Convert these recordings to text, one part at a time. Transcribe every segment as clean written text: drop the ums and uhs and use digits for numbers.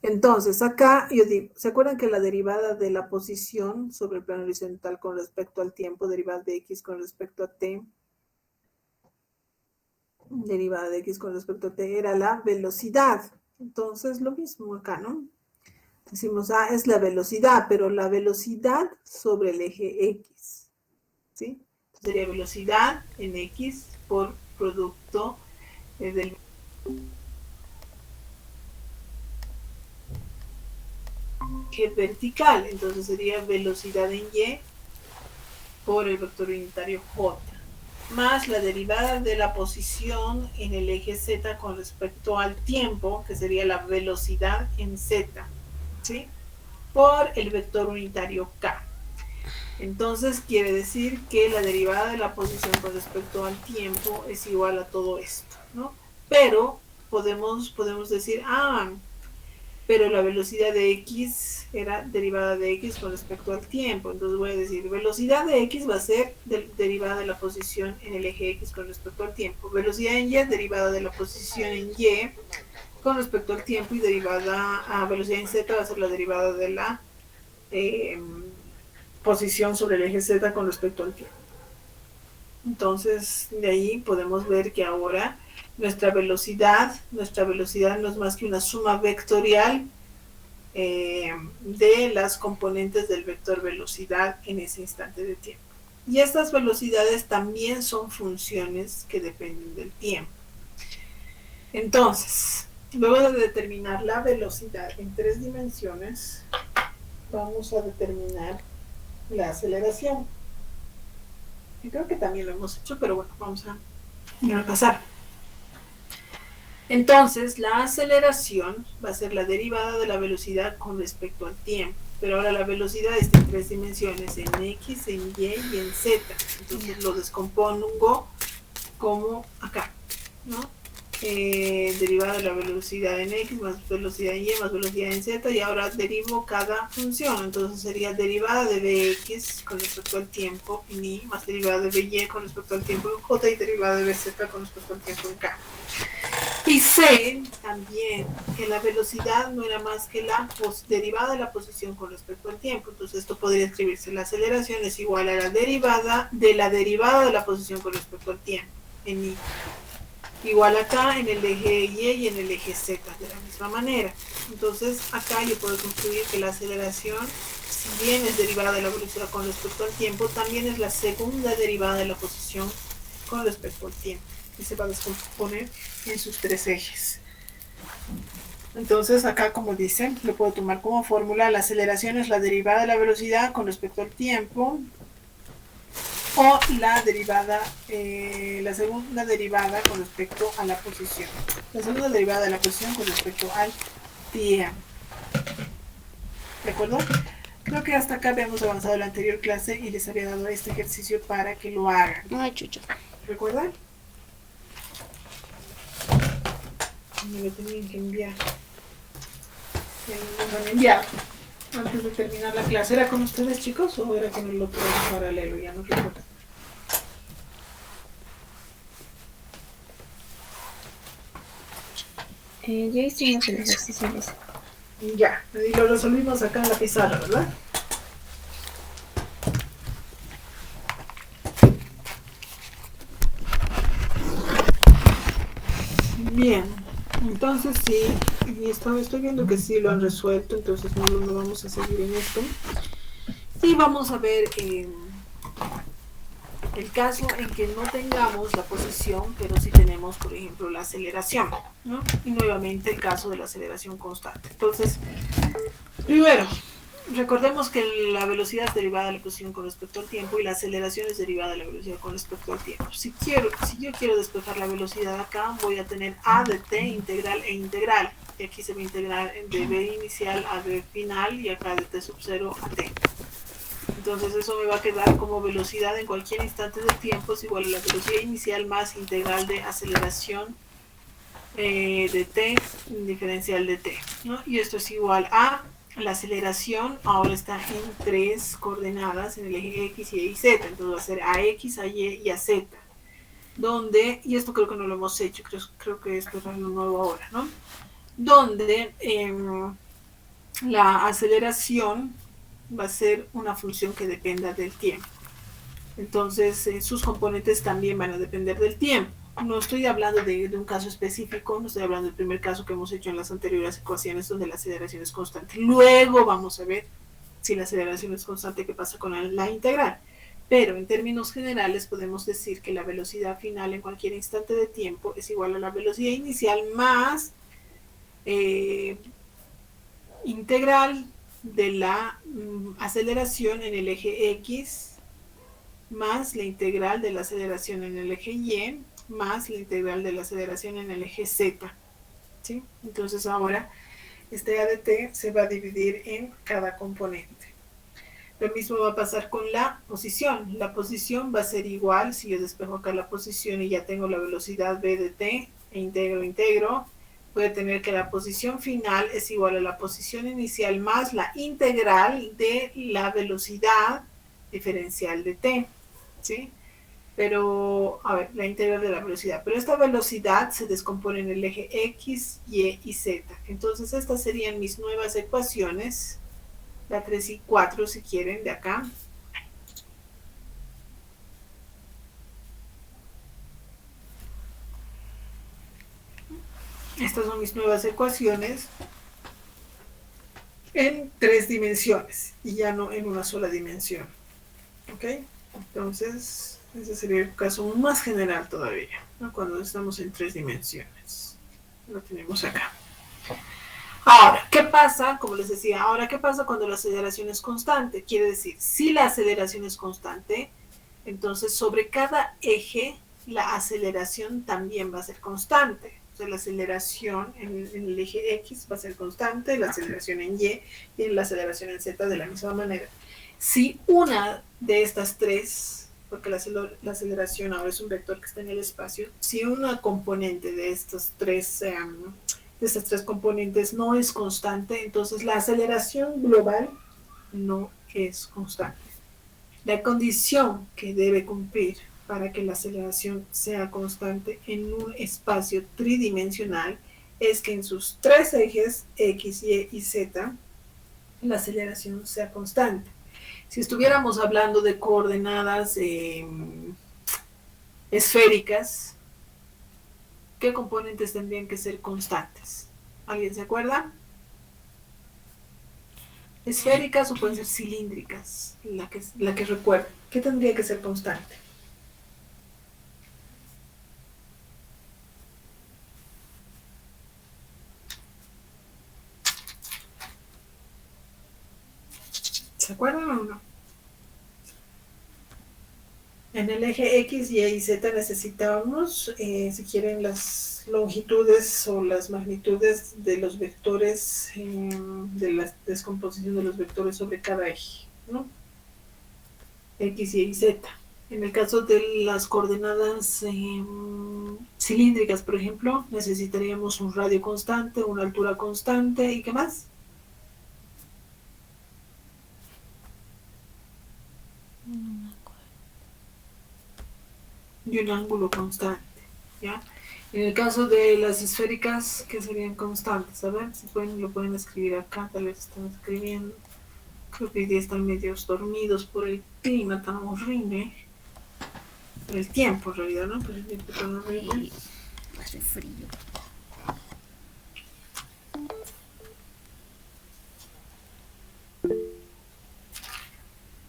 Entonces, acá yo digo, ¿se acuerdan que la derivada de la posición sobre el plano horizontal con respecto al tiempo, derivada de x con respecto a t, derivada de x con respecto a t, era la velocidad? Entonces, lo mismo acá, ¿no? Decimos, es la velocidad, pero la velocidad sobre el eje x, ¿sí? Sería velocidad en x por producto del eje vertical. Entonces sería velocidad en y por el vector unitario j, más la derivada de la posición en el eje z con respecto al tiempo, que sería la velocidad en z, ¿sí? Por el vector unitario k. Entonces quiere decir que la derivada de la posición con respecto al tiempo es igual a todo esto, ¿no? Pero podemos decir, pero la velocidad de x era derivada de x con respecto al tiempo. Entonces voy a decir, velocidad de x va a ser derivada de la posición en el eje x con respecto al tiempo. Velocidad en y derivada de la posición en y con respecto al tiempo, y derivada a velocidad en z va a ser la derivada de la posición sobre el eje z con respecto al tiempo. Entonces, de ahí podemos ver que ahora nuestra velocidad no es más que una suma vectorial de las componentes del vector velocidad en ese instante de tiempo. Y estas velocidades también son funciones que dependen del tiempo. Entonces, luego de determinar la velocidad en 3 dimensiones, vamos a determinar la aceleración. Y creo que también lo hemos hecho, pero bueno, vamos a repasar. Entonces, la aceleración va a ser la derivada de la velocidad con respecto al tiempo. Pero ahora la velocidad está en 3 dimensiones, en x, en y y en z. Entonces lo descompongo como acá, ¿no? Derivada de la velocidad en x más velocidad en y más velocidad en z, y ahora derivo cada función. Entonces sería derivada de bx con respecto al tiempo en y, más derivada de by con respecto al tiempo en j, y derivada de bz con respecto al tiempo en k. Y sé también que la velocidad no era más que la derivada de la posición con respecto al tiempo. Entonces esto podría escribirse: la aceleración es igual a la derivada de la posición con respecto al tiempo en y. Igual acá en el eje y y en el eje z, de la misma manera. Entonces acá yo puedo concluir que la aceleración, si bien es derivada de la velocidad con respecto al tiempo, también es la segunda derivada de la posición con respecto al tiempo, y se va a descomponer en sus 3 ejes. Entonces acá, como dice, lo puedo tomar como fórmula: la aceleración es la derivada de la velocidad con respecto al tiempo, o la derivada, la segunda derivada con respecto a la posición. La segunda derivada de la posición con respecto al tiempo. ¿De acuerdo? Creo que hasta acá habíamos avanzado en la anterior clase y les había dado este ejercicio para que lo hagan. Ay, chucho. ¿Recuerdan? Me lo tenían que enviar. Me lo han enviado antes de terminar la clase. ¿Era con ustedes, chicos, o era con el otro paralelo? Ya no recuerdo. Ya hicimos el ejercicio ese. Ya, y lo resolvimos acá en la pizarra, ¿verdad? Bien, entonces sí, y estoy viendo que sí lo han resuelto, entonces no vamos a seguir en esto. Y vamos a ver el caso en que no tengamos la posición, pero sí tenemos, por ejemplo, la aceleración, ¿no? Y nuevamente el caso de la aceleración constante. Entonces, primero, recordemos que la velocidad es derivada de la posición con respecto al tiempo, y la aceleración es derivada de la velocidad con respecto al tiempo. Si yo quiero despejar la velocidad acá, voy a tener a de t integral e integral. Y aquí se va a integrar de b inicial a b final, y acá de t sub 0 a t. Entonces eso me va a quedar como velocidad en cualquier instante del tiempo es igual a la velocidad inicial más integral de aceleración de t diferencial de t, ¿no? Y esto es igual a la aceleración, ahora está en 3 coordenadas en el eje x, y z, entonces va a ser a x, a y y a z, donde, y esto creo que no lo hemos hecho, creo que esto es algo nuevo ahora, ¿no? Donde la aceleración va a ser una función que dependa del tiempo. Entonces, sus componentes también van a depender del tiempo. No estoy hablando de un caso específico, no estoy hablando del primer caso que hemos hecho en las anteriores ecuaciones donde la aceleración es constante. Luego vamos a ver si la aceleración es constante, qué pasa con la integral. Pero en términos generales podemos decir que la velocidad final en cualquier instante de tiempo es igual a la velocidad inicial más integral de la aceleración en el eje X más la integral de la aceleración en el eje Y más la integral de la aceleración en el eje Z. ¿Sí? Entonces ahora este ADT se va a dividir en cada componente. Lo mismo va a pasar con la posición. La posición va a ser igual, si yo despejo acá la posición y ya tengo la velocidad v de t, e integro, voy a tener que la posición final es igual a la posición inicial más la integral de la velocidad diferencial de t. ¿Sí? Pero, a ver, la integral de la velocidad. Pero esta velocidad se descompone en el eje X, Y y Z. Entonces, estas serían mis nuevas ecuaciones, la 3 y 4 si quieren, de acá. Estas son mis nuevas ecuaciones en 3 dimensiones y ya no en una sola dimensión. ¿Ok? Entonces, ese sería el caso más general todavía, ¿no? Cuando estamos en 3 dimensiones. Lo tenemos acá. Ahora, ¿qué pasa? Como les decía, ahora, ¿qué pasa cuando la aceleración es constante? Quiere decir, si la aceleración es constante, entonces sobre cada eje la aceleración también va a ser constante. O sea, la aceleración en el eje X va a ser constante, la aceleración en Y y la aceleración en Z de la misma manera. Si una de estas tres, porque la aceleración ahora es un vector que está en el espacio, si una componente de estas tres componentes no es constante, entonces la aceleración global no es constante. La condición que debe cumplir para que la aceleración sea constante en un espacio tridimensional es que en sus tres ejes X, Y y Z la aceleración sea constante. Si estuviéramos hablando de coordenadas esféricas, ¿qué componentes tendrían que ser constantes? ¿Alguien se acuerda? Esféricas o pueden ser cilíndricas, la que recuerdo. ¿Qué tendría que ser constante? ¿Se acuerdan o no? En el eje X, Y y Z necesitábamos, si quieren, las longitudes o las magnitudes de los vectores, de la descomposición de los vectores sobre cada eje, ¿no? X, Y y Z. En el caso de las coordenadas cilíndricas, por ejemplo, necesitaríamos un radio constante, una altura constante y ¿qué más? Y un ángulo constante, ¿ya? En el caso de las esféricas, ¿qué serían constantes? A ver, si pueden, lo pueden escribir acá, tal vez están escribiendo. Creo que hoy día están medios dormidos por el clima tan horrible. Por el tiempo, en realidad, ¿no? Por el tiempo tan horrible. Hace frío.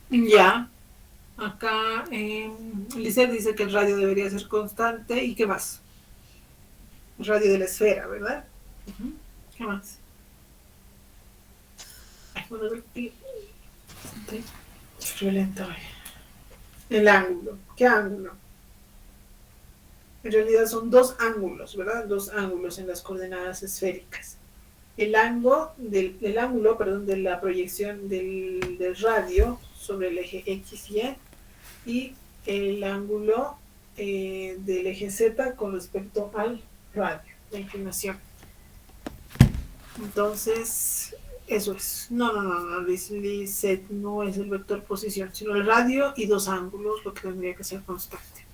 Ya. Acá Lisette dice que el radio debería ser constante. ¿Y qué más? El radio de la esfera, ¿verdad? ¿Qué más? Ay, bueno, a ver, violento. El ángulo. ¿Qué ángulo? En realidad son dos ángulos, ¿verdad? Dos ángulos en las coordenadas esféricas. El ángulo de la proyección del radio sobre el eje XY y el ángulo del eje Z con respecto al radio, la inclinación. Entonces, eso es. No, Lisette no es el vector posición, sino el radio y dos ángulos, lo que tendría que ser constante.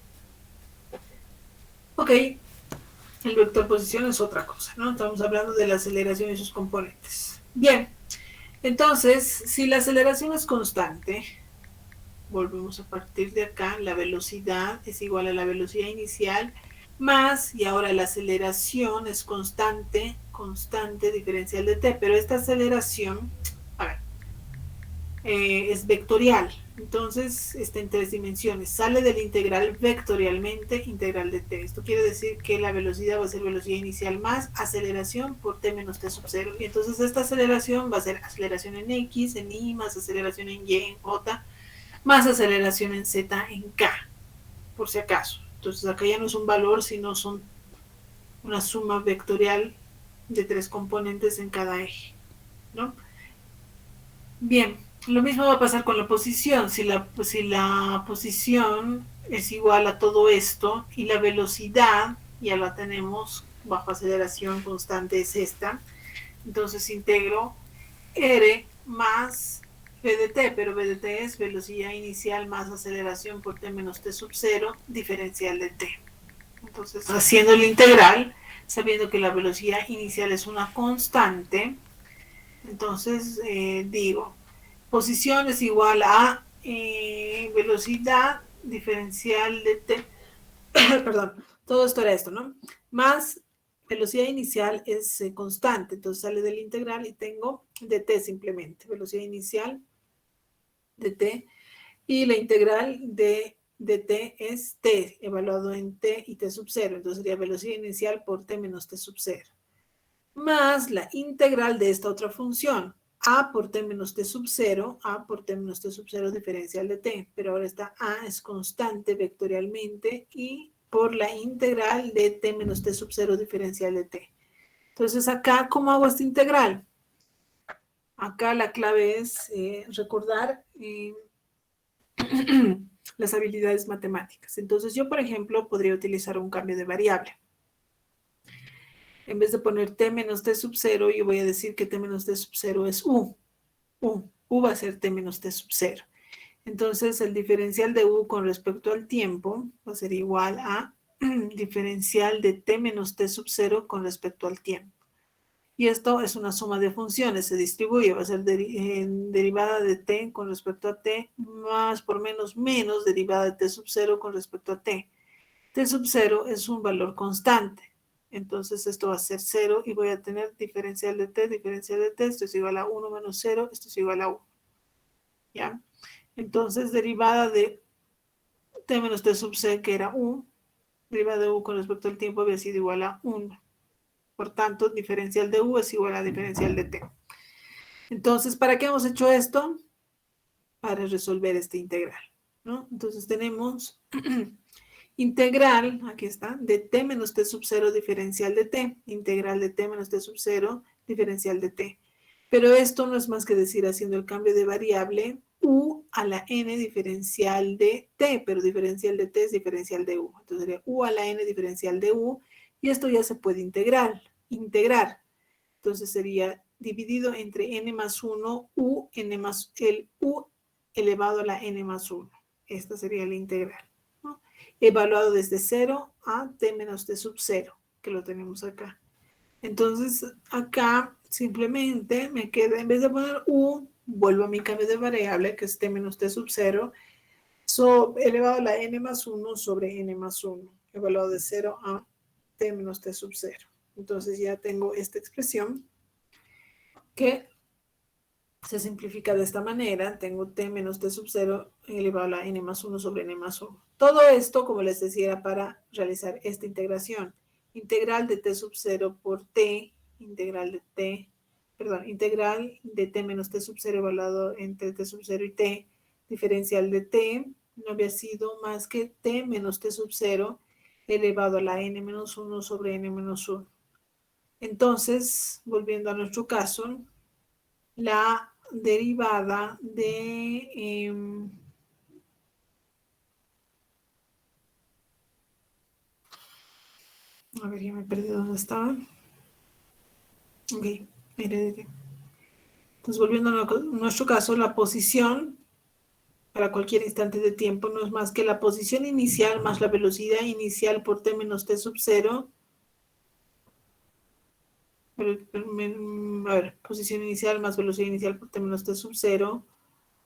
Ok, el vector posición es otra cosa, ¿no? Estamos hablando de la aceleración y sus componentes. Bien, Entonces, si la aceleración es constante, volvemos a partir de acá, la velocidad es igual a la velocidad inicial más, y ahora la aceleración es constante, diferencial de t, pero esta aceleración, a ver, es vectorial, entonces está en tres dimensiones, sale del integral vectorialmente, integral de t. Esto quiere decir que la velocidad va a ser velocidad inicial más aceleración por t menos t sub 0, y entonces esta aceleración va a ser aceleración en x, en y, más aceleración en y, en j, más aceleración en z, en k, por si acaso. Entonces acá ya no es un valor, sino son una suma vectorial de tres componentes en cada eje, ¿no? Bien, lo mismo va a pasar con la posición. Si la posición es igual a todo esto y la velocidad ya la tenemos bajo aceleración constante, es esta, entonces integro r más v de t, pero v de t es velocidad inicial más aceleración por t menos t sub 0 diferencial de t. Entonces, haciendo el integral, sabiendo que la velocidad inicial es una constante, entonces digo, posición es igual a velocidad diferencial de t, perdón, todo esto era esto, ¿no? Más velocidad inicial es constante, entonces sale del integral y tengo dt simplemente, velocidad inicial de t, y la integral de t es t, evaluado en t y t sub 0, entonces sería velocidad inicial por t menos t sub 0, más la integral de esta otra función, a por t menos t sub 0, a por t menos t sub 0 diferencial de t, pero ahora esta a es constante vectorialmente y por la integral de t menos t sub 0 diferencial de t. Entonces acá, ¿cómo hago esta integral? Acá la clave es recordar las habilidades matemáticas. Entonces yo, por ejemplo, podría utilizar un cambio de variable. En vez de poner t menos t sub 0, yo voy a decir que t menos t sub 0 es u. U va a ser t menos t sub 0. Entonces el diferencial de u con respecto al tiempo va a ser igual a diferencial de t menos t sub 0 con respecto al tiempo. Y esto es una suma de funciones, se distribuye, va a ser derivada de t con respecto a t, más por menos derivada de t sub 0 con respecto a t. T sub 0 es un valor constante, entonces esto va a ser 0 y voy a tener diferencial de t, esto es igual a 1 menos 0, esto es igual a 1. ¿Ya? Entonces, derivada de t menos t sub c, que era u, derivada de u con respecto al tiempo había sido igual a 1. Por tanto, diferencial de u es igual a diferencial de t. Entonces, ¿para qué hemos hecho esto? Para resolver este integral, ¿no? Entonces tenemos integral, aquí está, de t menos t sub 0 diferencial de t, integral de t menos t sub 0 diferencial de t. Pero esto no es más que decir, haciendo el cambio de variable, u a la n diferencial de t, pero diferencial de t es diferencial de u. Entonces sería u a la n diferencial de u, y esto ya se puede integrar. Entonces sería dividido entre n más 1, u, n más el u elevado a la n más 1. Esta sería la integral, ¿no? Evaluado desde 0 a t menos t sub 0, que lo tenemos acá. Entonces, acá simplemente me queda, en vez de poner u, vuelvo a mi cambio de variable, que es t menos t sub 0, elevado a la n más 1 sobre n más 1, evaluado de 0 a t menos t sub 0. Entonces ya tengo esta expresión que se simplifica de esta manera. Tengo t menos t sub 0 elevado a la n más 1 sobre n más 1. Todo esto, como les decía, era para realizar esta integración. Integral de t sub 0 por t, integral de t menos t sub 0 evaluado entre t sub 0 y t, diferencial de t, no había sido más que t menos t sub 0 elevado a la n menos 1 sobre n menos 1. Entonces, volviendo a nuestro caso, la derivada de a ver, ya me perdí dónde estaba. Ok, entonces volviendo a nuestro caso, la posición para cualquier instante de tiempo no es más que la posición inicial más la velocidad inicial por t menos t sub 0 A ver, posición inicial más velocidad inicial por t menos t sub 0.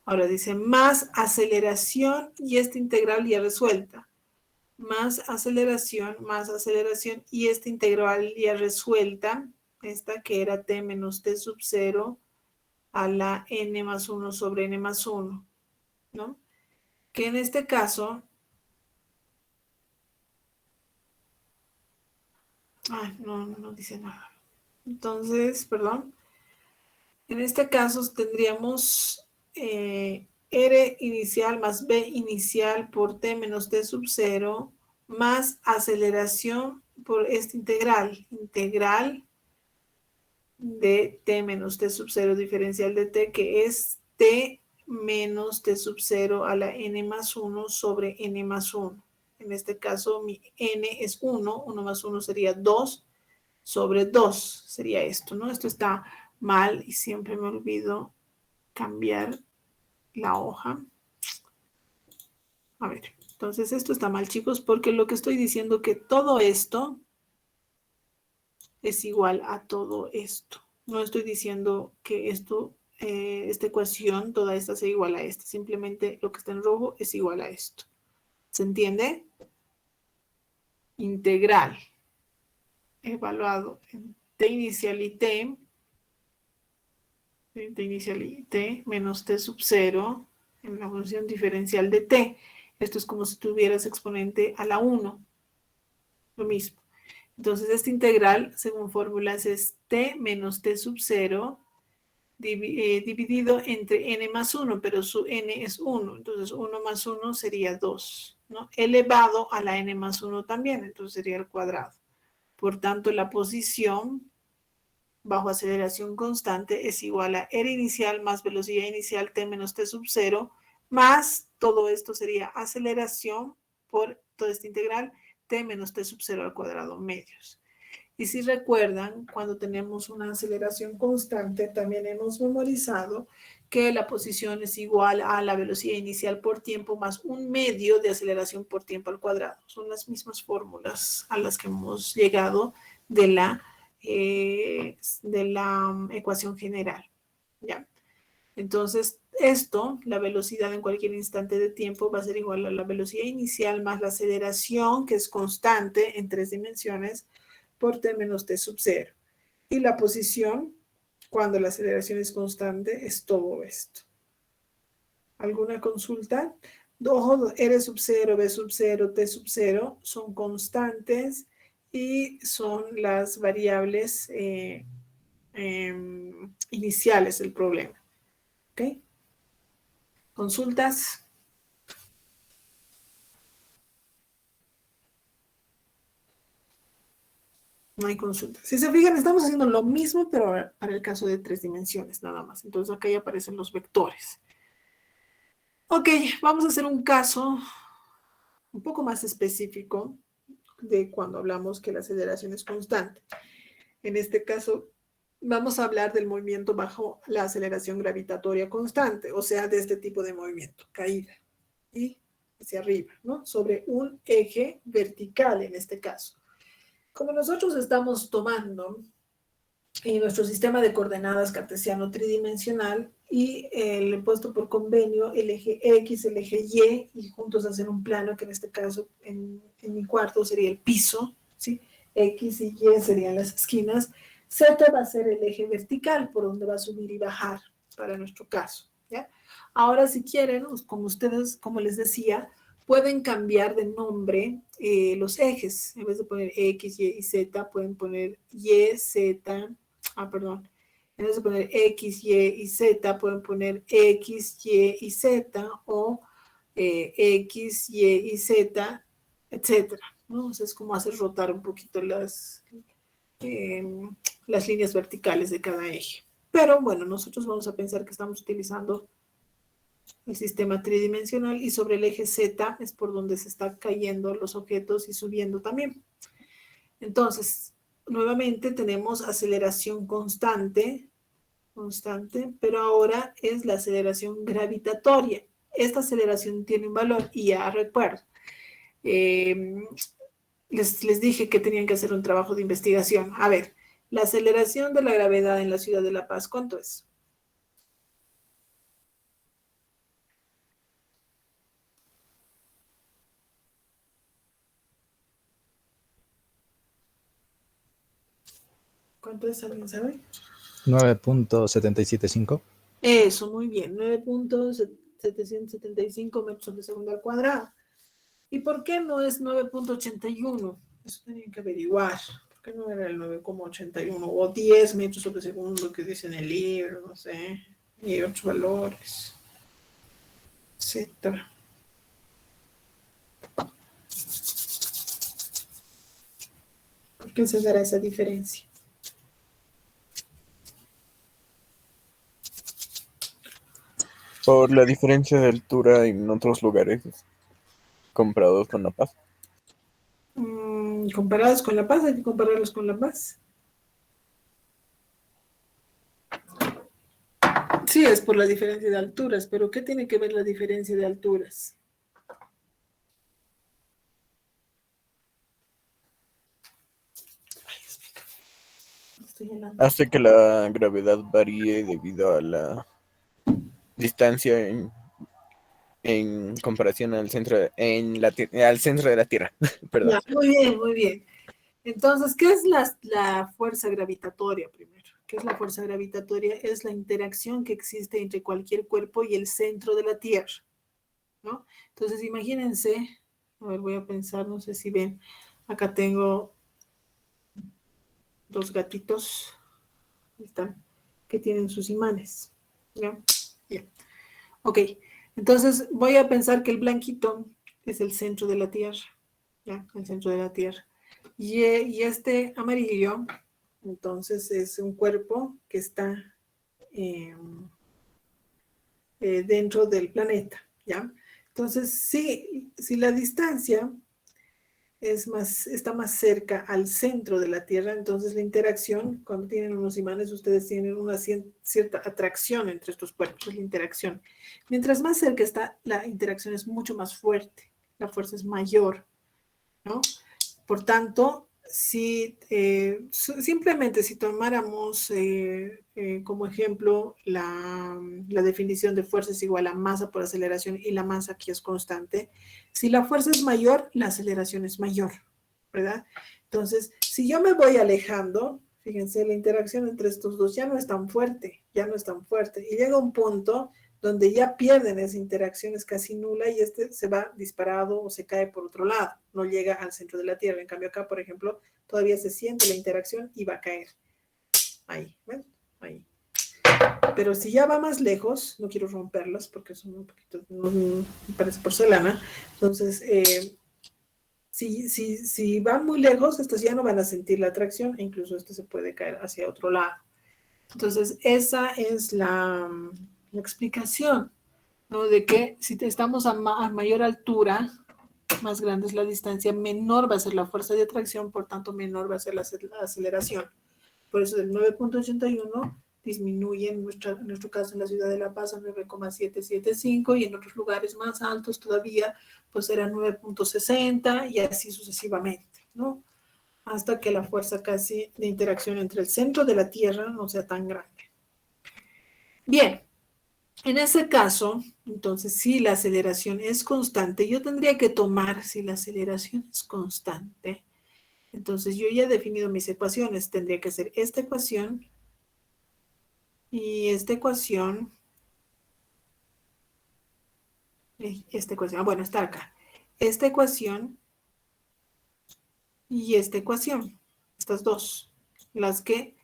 Ahora dice más aceleración y esta integral ya resuelta. Más aceleración y esta integral ya resuelta. Esta que era t menos t sub 0 a la n más 1 sobre n más 1, ¿no? Que en este caso, no dice nada. Entonces, perdón, en este caso tendríamos R inicial más B inicial por T menos T sub 0 más aceleración por esta integral de T menos T sub 0 diferencial de T, que es T menos T sub 0 a la N más 1 sobre N más 1. En este caso mi N es 1, 1 más 1 sería 2 sobre 2, sería esto, ¿no? Esto está mal y siempre me olvido cambiar la hoja. A ver, entonces esto está mal, chicos, porque lo que estoy diciendo que todo esto es igual a todo esto. No estoy diciendo que esto, esta ecuación, toda esta sea igual a esta. Simplemente lo que está en rojo es igual a esto. ¿Se entiende? Integral evaluado en t inicial y t inicial y t menos t sub 0 en la función diferencial de t. Esto es como si tuvieras exponente a la 1. Lo mismo. Entonces, esta integral, según fórmulas, es t menos t sub 0 dividido entre n más 1, pero su n es 1. Entonces, 1 más 1 sería 2, ¿no? Elevado a la n más 1 también, entonces sería el cuadrado. Por tanto, la posición bajo aceleración constante es igual a R inicial más velocidad inicial t menos t sub 0, más todo esto sería aceleración por toda esta integral t menos t sub 0 al cuadrado medios. Y si recuerdan, cuando tenemos una aceleración constante, también hemos memorizado que la posición es igual a la velocidad inicial por tiempo más un medio de aceleración por tiempo al cuadrado. Son las mismas fórmulas a las que hemos llegado de la ecuación general, ¿ya? Entonces, esto, la velocidad en cualquier instante de tiempo va a ser igual a la velocidad inicial más la aceleración, que es constante en 3 dimensiones, por t menos t sub 0. Y la posición, cuando la aceleración es constante, es todo esto. ¿Alguna consulta? Ojo, R sub 0, B sub 0, T sub 0 son constantes y son las variables iniciales del problema. ¿Ok? ¿Consultas? No hay consultas. Si se fijan, estamos haciendo lo mismo, pero para el caso de 3 dimensiones nada más. Entonces acá ya aparecen los vectores. Ok, vamos a hacer un caso un poco más específico de cuando hablamos que la aceleración es constante. En este caso, vamos a hablar del movimiento bajo la aceleración gravitatoria constante, o sea, de este tipo de movimiento, caída y hacia arriba, ¿no? Sobre un eje vertical en este caso. Como nosotros estamos tomando nuestro sistema de coordenadas cartesiano tridimensional y le he puesto por convenio el eje X, el eje Y juntos hacen un plano que en este caso en mi cuarto sería el piso, ¿sí? X y Y serían las esquinas. Z va a ser el eje vertical por donde va a subir y bajar para nuestro caso, ¿ya? Ahora si quieren, como ustedes, como les decía, pueden cambiar de nombre los ejes. En vez de poner X, Y y Z, pueden poner Y, Z, perdón. En vez de poner X, Y y Z, pueden poner X, Y y Z o X, Y y Z, etcétera, ¿no? O sea, es como hacer rotar un poquito las líneas verticales de cada eje. Pero bueno, nosotros vamos a pensar que estamos utilizando el sistema tridimensional y sobre el eje Z es por donde se están cayendo los objetos y subiendo también. Entonces, nuevamente tenemos aceleración constante, pero ahora es la aceleración gravitatoria. Esta aceleración tiene un valor y ya recuerdo. Les dije que tenían que hacer un trabajo de investigación. A ver, La aceleración de la gravedad en la ciudad de La Paz, ¿cuánto es? ¿Cuánto es? ¿Alguien sabe? 9.775. Eso, muy bien. 9.775 metros sobre segundo al cuadrado. ¿Y por qué no es 9.81? Eso tenían que averiguar. ¿Por qué no era el 9,81 o 10 metros sobre segundo que dice en el libro? No sé. Y otros valores, etcétera. ¿Por qué se dará esa diferencia? Por la diferencia de altura en otros lugares comparados con La Paz. Comparados con La Paz, hay que compararlos con La Paz. Sí, es por la diferencia de alturas, pero ¿qué tiene que ver la diferencia de alturas? Hace que la gravedad varíe debido a la distancia en comparación al centro, al centro de la Tierra. Perdón. Ya, muy bien, muy bien. Entonces, ¿qué es la fuerza gravitatoria primero? ¿Qué es la fuerza gravitatoria? Es la interacción que existe entre cualquier cuerpo y el centro de la Tierra, ¿no? Entonces, imagínense, a ver, voy a pensar, no sé si ven, acá tengo dos gatitos, ahí están, que tienen sus imanes, ¿ya? Bien. Ok, entonces voy a pensar que el blanquito es el centro de la Tierra, ¿ya? El centro de la Tierra. Y este amarillo, entonces, es un cuerpo que está dentro del planeta, ¿ya? Entonces, si la distancia está más cerca al centro de la Tierra, entonces la interacción, cuando tienen unos imanes, ustedes tienen una cierta atracción entre estos cuerpos, es la interacción. Mientras más cerca está, la interacción es mucho más fuerte, la fuerza es mayor, ¿no? Por tanto, simplemente si tomáramos como ejemplo la definición de fuerza es igual a masa por aceleración y la masa aquí es constante, si la fuerza es mayor, la aceleración es mayor, ¿verdad? Entonces, si yo me voy alejando, fíjense, la interacción entre estos dos ya no es tan fuerte, y llega un punto donde ya pierden esa interacción, es casi nula y este se va disparado o se cae por otro lado, no llega al centro de la Tierra. En cambio acá, por ejemplo, todavía se siente la interacción y va a caer. Ahí, ¿ven? Ahí. Pero si ya va más lejos, no quiero romperlas porque son un poquito, me parece porcelana, entonces, si van muy lejos, estas ya no van a sentir la atracción e incluso este se puede caer hacia otro lado. Entonces, esa es la explicación, ¿no? De que si estamos a mayor altura, más grande es la distancia, menor va a ser la fuerza de atracción, por tanto, menor va a ser la aceleración. Por eso del 9.81 disminuye en nuestro caso en la ciudad de La Paz a 9,775 y en otros lugares más altos todavía pues era 9.60 y así sucesivamente, ¿no? Hasta que la fuerza casi de interacción entre el centro de la Tierra no sea tan grande. Bien, en ese caso, entonces, si la aceleración es constante, yo tendría que tomar, si la aceleración es constante, entonces yo ya he definido mis ecuaciones, tendría que ser esta ecuación y esta ecuación, bueno, está acá, esta ecuación y esta ecuación, estas dos, las que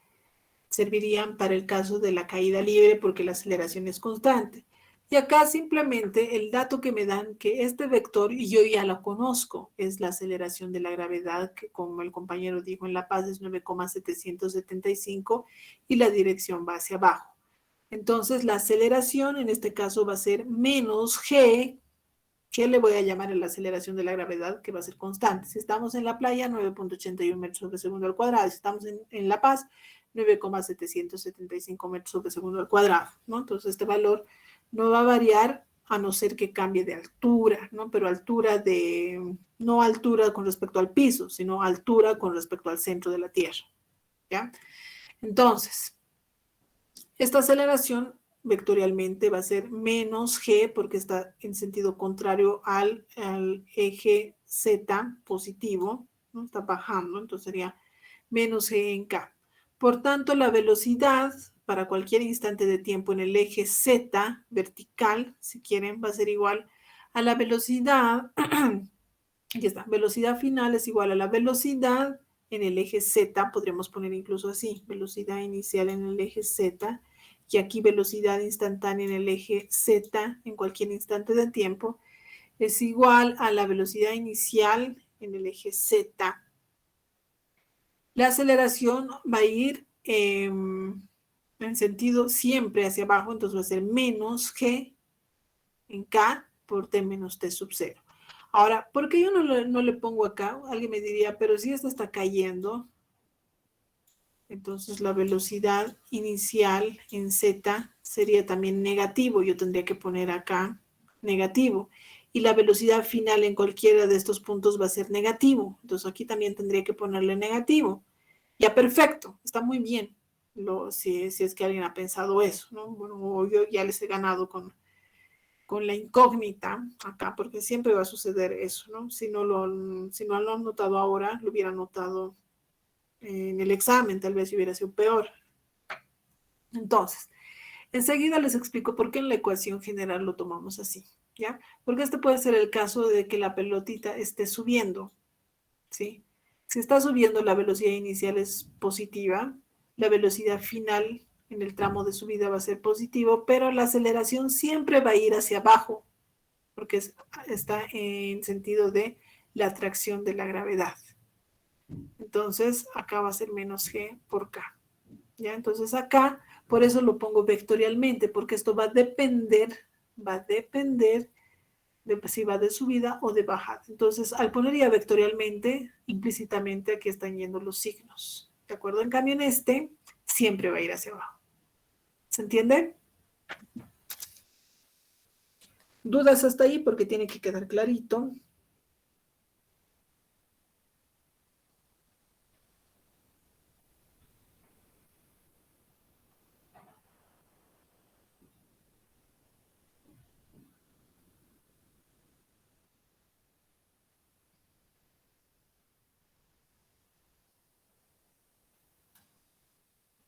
servirían para el caso de la caída libre porque la aceleración es constante. Y acá simplemente el dato que me dan que este vector, y yo ya lo conozco, es la aceleración de la gravedad, que como el compañero dijo en La Paz es 9,775 y la dirección va hacia abajo. Entonces la aceleración en este caso va a ser menos g, que le voy a llamar a la aceleración de la gravedad, que va a ser constante. Si estamos en la playa, 9.81 metros sobre segundo al cuadrado. Si estamos en La Paz, 9,775 metros sobre segundo al cuadrado, ¿no? Entonces este valor no va a variar a no ser que cambie de altura, ¿no? Pero no altura con respecto al piso, sino altura con respecto al centro de la Tierra. ¿ya? Entonces, esta aceleración vectorialmente va a ser menos g porque está en sentido contrario al eje z positivo, ¿no? Está bajando, entonces sería menos g en k. Por tanto, la velocidad para cualquier instante de tiempo en el eje z vertical, si quieren, va a ser igual a la velocidad, aquí está, velocidad final es igual a la velocidad en el eje z, podríamos poner incluso así, velocidad inicial en el eje z, y aquí velocidad instantánea en el eje z en cualquier instante de tiempo, es igual a la velocidad inicial en el eje z. La aceleración va a ir en sentido siempre hacia abajo, entonces va a ser menos g en k por t menos t sub 0. Ahora, ¿por qué yo no le pongo acá? Alguien me diría, pero si esto está cayendo, entonces la velocidad inicial en z sería también negativo. Yo tendría que poner acá negativo. Y la velocidad final en cualquiera de estos puntos va a ser negativo. Entonces aquí también tendría que ponerle negativo. Ya, perfecto, está muy bien. Si es que alguien ha pensado eso, ¿no? Bueno, yo ya les he ganado con la incógnita acá, porque siempre va a suceder eso, ¿no? Si no lo han notado ahora, lo hubiera notado en el examen, tal vez hubiera sido peor. Entonces, enseguida les explico por qué en la ecuación general lo tomamos así, ¿ya? Porque este puede ser el caso de que la pelotita esté subiendo, ¿sí? Si está subiendo, la velocidad inicial es positiva, la velocidad final en el tramo de subida va a ser positivo, pero la aceleración siempre va a ir hacia abajo, porque está en sentido de la atracción de la gravedad. Entonces, acá va a ser menos g por k. ¿Ya? Entonces, acá, por eso lo pongo vectorialmente, porque esto va a depender de si va de subida o de bajada. Entonces, al poner ya vectorialmente, implícitamente aquí están yendo los signos. ¿De acuerdo? En cambio, en este, siempre va a ir hacia abajo. ¿Se entiende? ¿Dudas hasta ahí? Porque tiene que quedar clarito.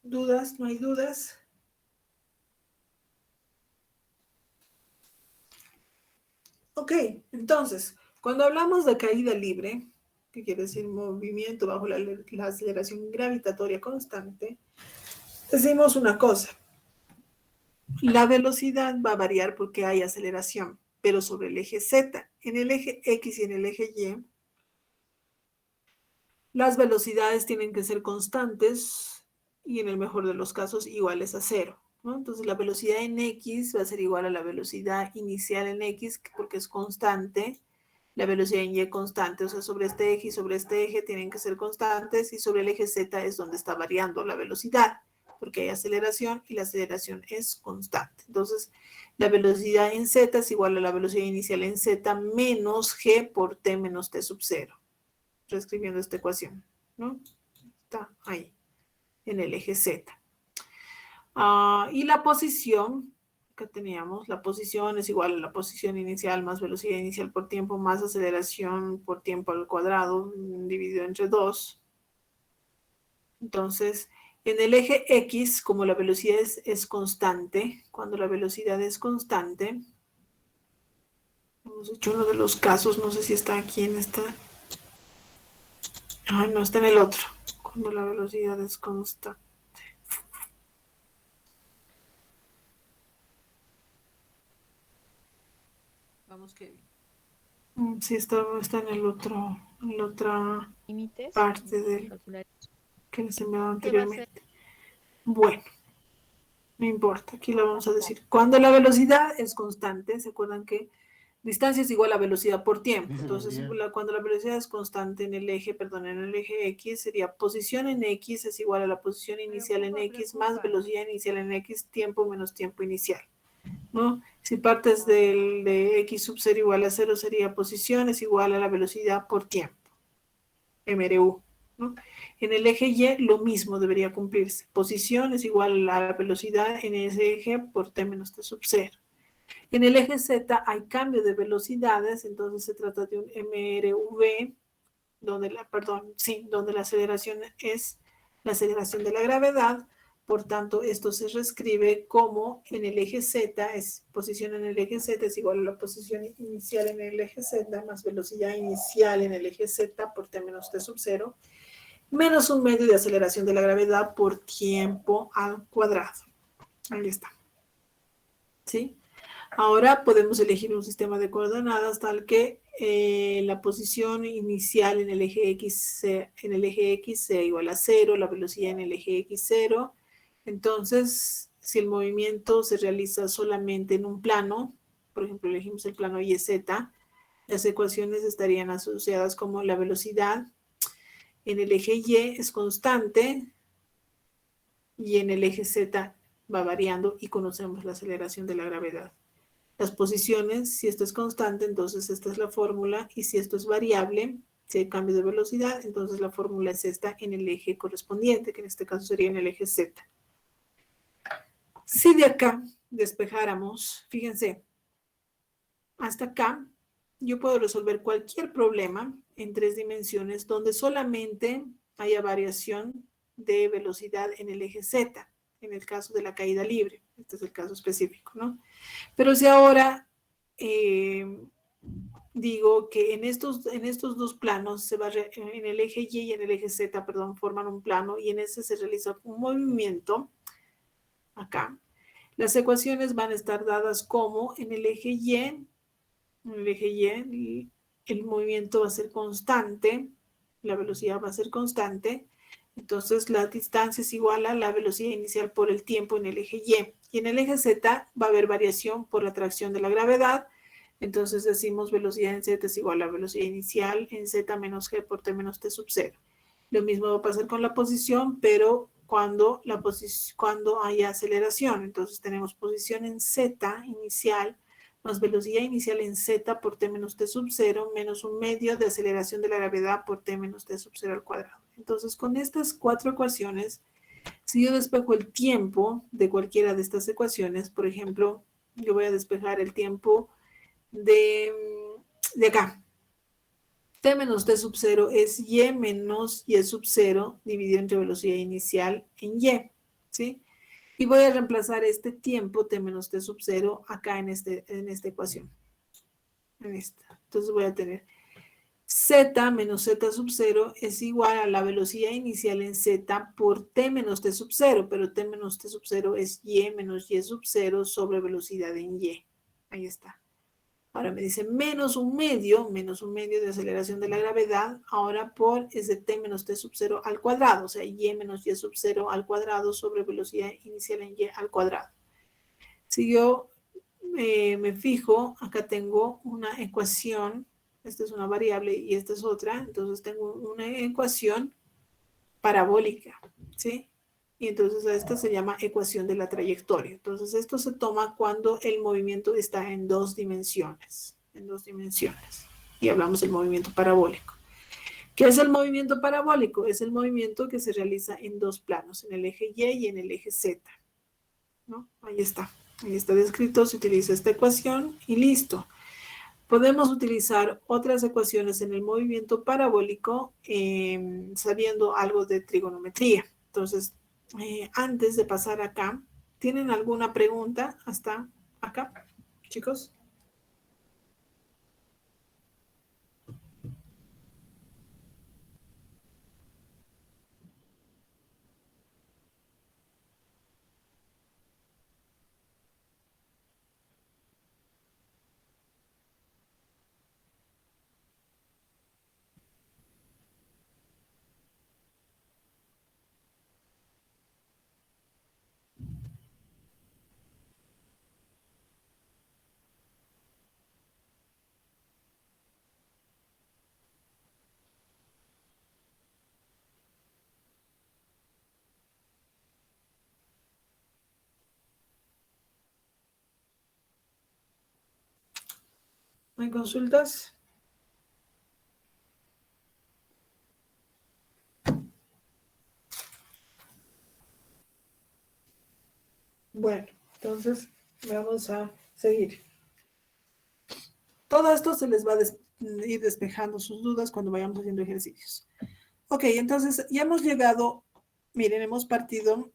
¿Dudas? ¿No hay dudas? Ok, entonces, cuando hablamos de caída libre, que quiere decir movimiento bajo la aceleración gravitatoria constante, decimos una cosa, la velocidad va a variar porque hay aceleración, pero sobre el eje Z, en el eje X y en el eje Y, las velocidades tienen que ser constantes y en el mejor de los casos iguales a cero, ¿no? Entonces la velocidad en X va a ser igual a la velocidad inicial en X porque es constante, la velocidad en Y constante, o sea, sobre este eje y sobre este eje tienen que ser constantes y sobre el eje Z es donde está variando la velocidad, porque hay aceleración y la aceleración es constante. Entonces, la velocidad en Z es igual a la velocidad inicial en Z menos G por T menos T sub 0. Reescribiendo esta ecuación, ¿no? Está ahí, en el eje Z. Y la posición que teníamos, la posición es igual a la posición inicial más velocidad inicial por tiempo más aceleración por tiempo al cuadrado dividido entre 2. Entonces, en el eje X, como la velocidad es constante, cuando la velocidad es constante, hemos hecho uno de los casos, no sé si está aquí en esta. Ay, no, está en el otro, cuando la velocidad es constante. Vamos, Kevin. Sí, está en el otro, en la otra Límites. parte del que les enviaba anteriormente. Bueno, no importa, aquí lo vamos a decir. Cuando la velocidad es constante, ¿se acuerdan que distancia es igual a velocidad por tiempo? Entonces, cuando la velocidad es constante en el eje, en el eje X, sería posición en X es igual a la posición inicial en X más velocidad inicial en X, tiempo menos tiempo inicial, ¿no? Si partes de X sub 0 igual a 0, sería posición es igual a la velocidad por tiempo, MRU, ¿no? En el eje Y lo mismo debería cumplirse. Posición es igual a la velocidad en ese eje por t menos t sub 0. En el eje Z hay cambio de velocidades, entonces se trata de un MRV, donde la aceleración es la aceleración de la gravedad. Por tanto, esto se reescribe como en el eje Z, posición en el eje Z es igual a la posición inicial en el eje Z más velocidad inicial en el eje Z por t menos t sub 0, menos un medio de aceleración de la gravedad por tiempo al cuadrado. Ahí está. ¿Sí? Ahora podemos elegir un sistema de coordenadas tal que la posición inicial en el eje X sea igual a 0, la velocidad en el eje X 0. Entonces, si el movimiento se realiza solamente en un plano, por ejemplo, elegimos el plano YZ, las ecuaciones estarían asociadas como la velocidad en el eje Y es constante y en el eje Z va variando y conocemos la aceleración de la gravedad. Las posiciones, si esto es constante, entonces esta es la fórmula, y si esto es variable, si hay cambio de velocidad, entonces la fórmula es esta en el eje correspondiente, que en este caso sería en el eje Z. Si de acá despejáramos, fíjense, hasta acá, yo puedo resolver cualquier problema en 3 dimensiones donde solamente haya variación de velocidad en el eje Z, en el caso de la caída libre. Este es el caso específico, ¿no? Pero si ahora digo que en estos dos planos, en el eje Y y en el eje Z, perdón, forman un plano y en ese se realiza un movimiento, acá, las ecuaciones van a estar dadas como en el eje Y el movimiento va a ser constante, la velocidad va a ser constante, entonces la distancia es igual a la velocidad inicial por el tiempo en el eje Y. Y en el eje Z va a haber variación por la atracción de la gravedad, entonces decimos velocidad en Z es igual a velocidad inicial en Z menos G por T menos T sub 0. Lo mismo va a pasar con la posición, pero cuando hay aceleración, entonces tenemos posición en Z inicial más velocidad inicial en Z por T menos T sub 0 menos un medio de aceleración de la gravedad por T menos T sub 0 al cuadrado. Entonces, con estas 4 ecuaciones, si yo despejo el tiempo de cualquiera de estas ecuaciones, por ejemplo, yo voy a despejar el tiempo de acá. T menos T sub 0 es Y menos Y sub 0 dividido entre velocidad inicial en Y, ¿sí? Y voy a reemplazar este tiempo T menos T sub 0 acá en esta ecuación. En esta. Entonces voy a tener Z menos Z sub 0 es igual a la velocidad inicial en Z por T menos T sub 0, pero T menos T sub 0 es Y menos Y sub 0 sobre velocidad en Y. Ahí está. Ahora me dice menos un medio de aceleración de la gravedad, ahora por ese T menos T sub 0 al cuadrado, o sea, Y menos Y sub 0 al cuadrado sobre velocidad inicial en Y al cuadrado. Si yo me fijo, acá tengo una ecuación, esta es una variable y esta es otra, entonces tengo una ecuación parabólica, ¿sí? Y entonces esta se llama ecuación de la trayectoria. Entonces esto se toma cuando el movimiento está en 2 dimensiones, y hablamos del movimiento parabólico. ¿Qué es el movimiento parabólico? Es el movimiento que se realiza en 2 planos, en el eje Y y en el eje Z, ¿no? Ahí está descrito, se utiliza esta ecuación y listo. Podemos utilizar otras ecuaciones en el movimiento parabólico sabiendo algo de trigonometría. Entonces, antes de pasar acá, ¿tienen alguna pregunta hasta acá, chicos? ¿No hay consultas? Bueno, entonces vamos a seguir. Todo esto se les va a ir despejando sus dudas cuando vayamos haciendo ejercicios. Ok, entonces ya hemos llegado, miren, hemos partido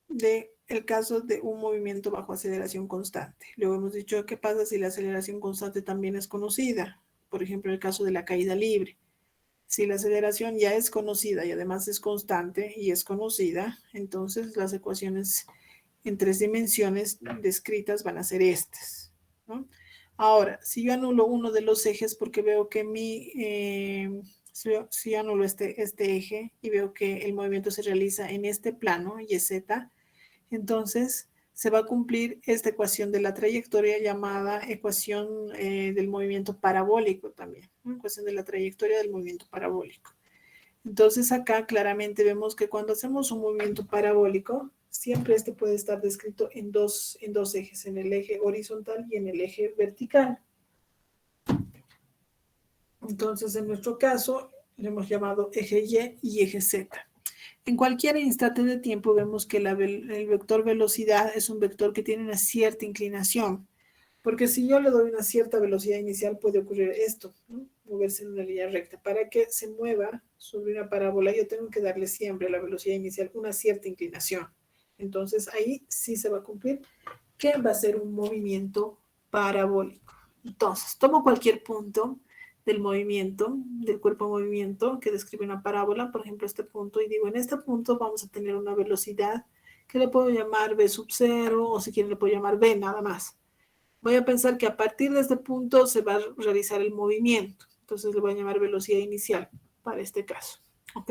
del caso de un movimiento bajo aceleración constante. Luego hemos dicho, ¿qué pasa si la aceleración constante también es conocida? Por ejemplo, el caso de la caída libre. Si la aceleración ya es conocida y además es constante y es conocida, entonces las ecuaciones en 3 dimensiones descritas van a ser estas, ¿no? Ahora, si yo anulo uno de los ejes porque veo que si yo anulo este eje y veo que el movimiento se realiza en este plano, y es z, entonces se va a cumplir esta ecuación de la trayectoria llamada ecuación del movimiento parabólico también, ¿no? Ecuación de la trayectoria del movimiento parabólico. Entonces acá claramente vemos que cuando hacemos un movimiento parabólico, siempre este puede estar descrito en dos ejes, en el eje horizontal y en el eje vertical. Entonces en nuestro caso le hemos llamado eje Y y eje Z. En cualquier instante de tiempo vemos que el vector velocidad es un vector que tiene una cierta inclinación, porque si yo le doy una cierta velocidad inicial puede ocurrir esto, ¿no? Moverse en una línea recta. Para que se mueva sobre una parábola yo tengo que darle siempre a la velocidad inicial una cierta inclinación. Entonces ahí sí se va a cumplir que va a ser un movimiento parabólico. Entonces tomo cualquier punto del movimiento, del cuerpo en movimiento que describe una parábola, por ejemplo este punto, y digo en este punto vamos a tener una velocidad que le puedo llamar v sub 0 o si quieren le puedo llamar v nada más. Voy a pensar que a partir de este punto se va a realizar el movimiento. Entonces le voy a llamar velocidad inicial para este caso. ¿Ok?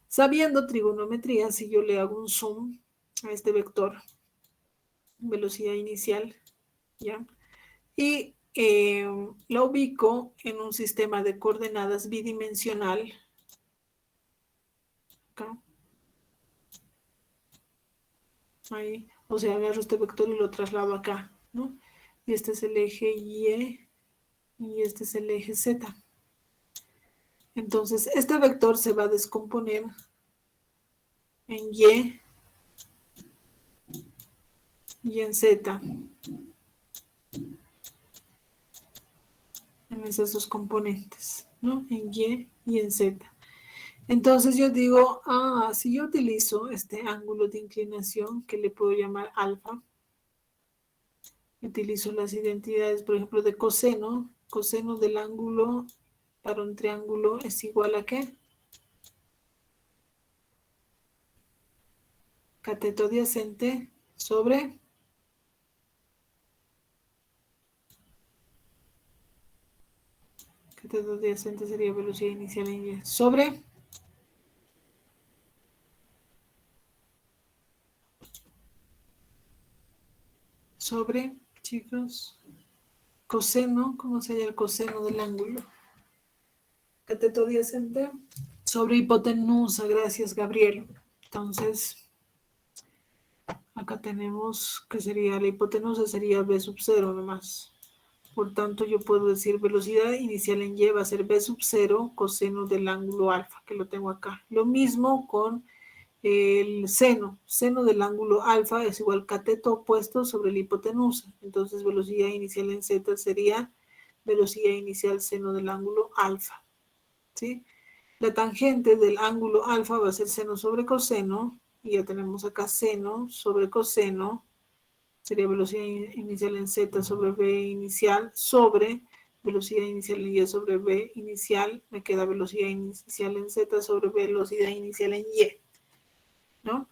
Sabiendo trigonometría, si yo le hago un zoom a este vector, velocidad inicial, ¿ya? Y la ubico en un sistema de coordenadas bidimensional. Acá. Ahí. O sea, agarro este vector y lo traslado acá, ¿no? Y este es el eje Y y este es el eje Z. Entonces, este vector se va a descomponer en y en Z, en esos dos componentes, ¿no? En y en Z. Entonces yo digo, si yo utilizo este ángulo de inclinación, que le puedo llamar alfa, utilizo las identidades, por ejemplo, de coseno, coseno del ángulo para un triángulo es igual a ¿qué? Cateto adyacente sobre cateto adyacente sería velocidad inicial en Y sobre chicos, coseno, ¿cómo sería el coseno del ángulo? Cateto adyacente sobre hipotenusa, gracias Gabriel. Entonces, acá tenemos que sería la hipotenusa, sería b sub 0 nomás. Por tanto, yo puedo decir velocidad inicial en Y va a ser b sub 0 coseno del ángulo alfa, que lo tengo acá. Lo mismo con el seno del ángulo alfa es igual cateto opuesto sobre la hipotenusa. Entonces, velocidad inicial en Z sería velocidad inicial seno del ángulo alfa, ¿sí? La tangente del ángulo alfa va a ser seno sobre coseno, y ya tenemos acá seno sobre coseno, sería velocidad inicial en Z sobre V inicial, sobre velocidad inicial en Y sobre V inicial, me queda velocidad inicial en Z sobre velocidad inicial en Y, ¿no?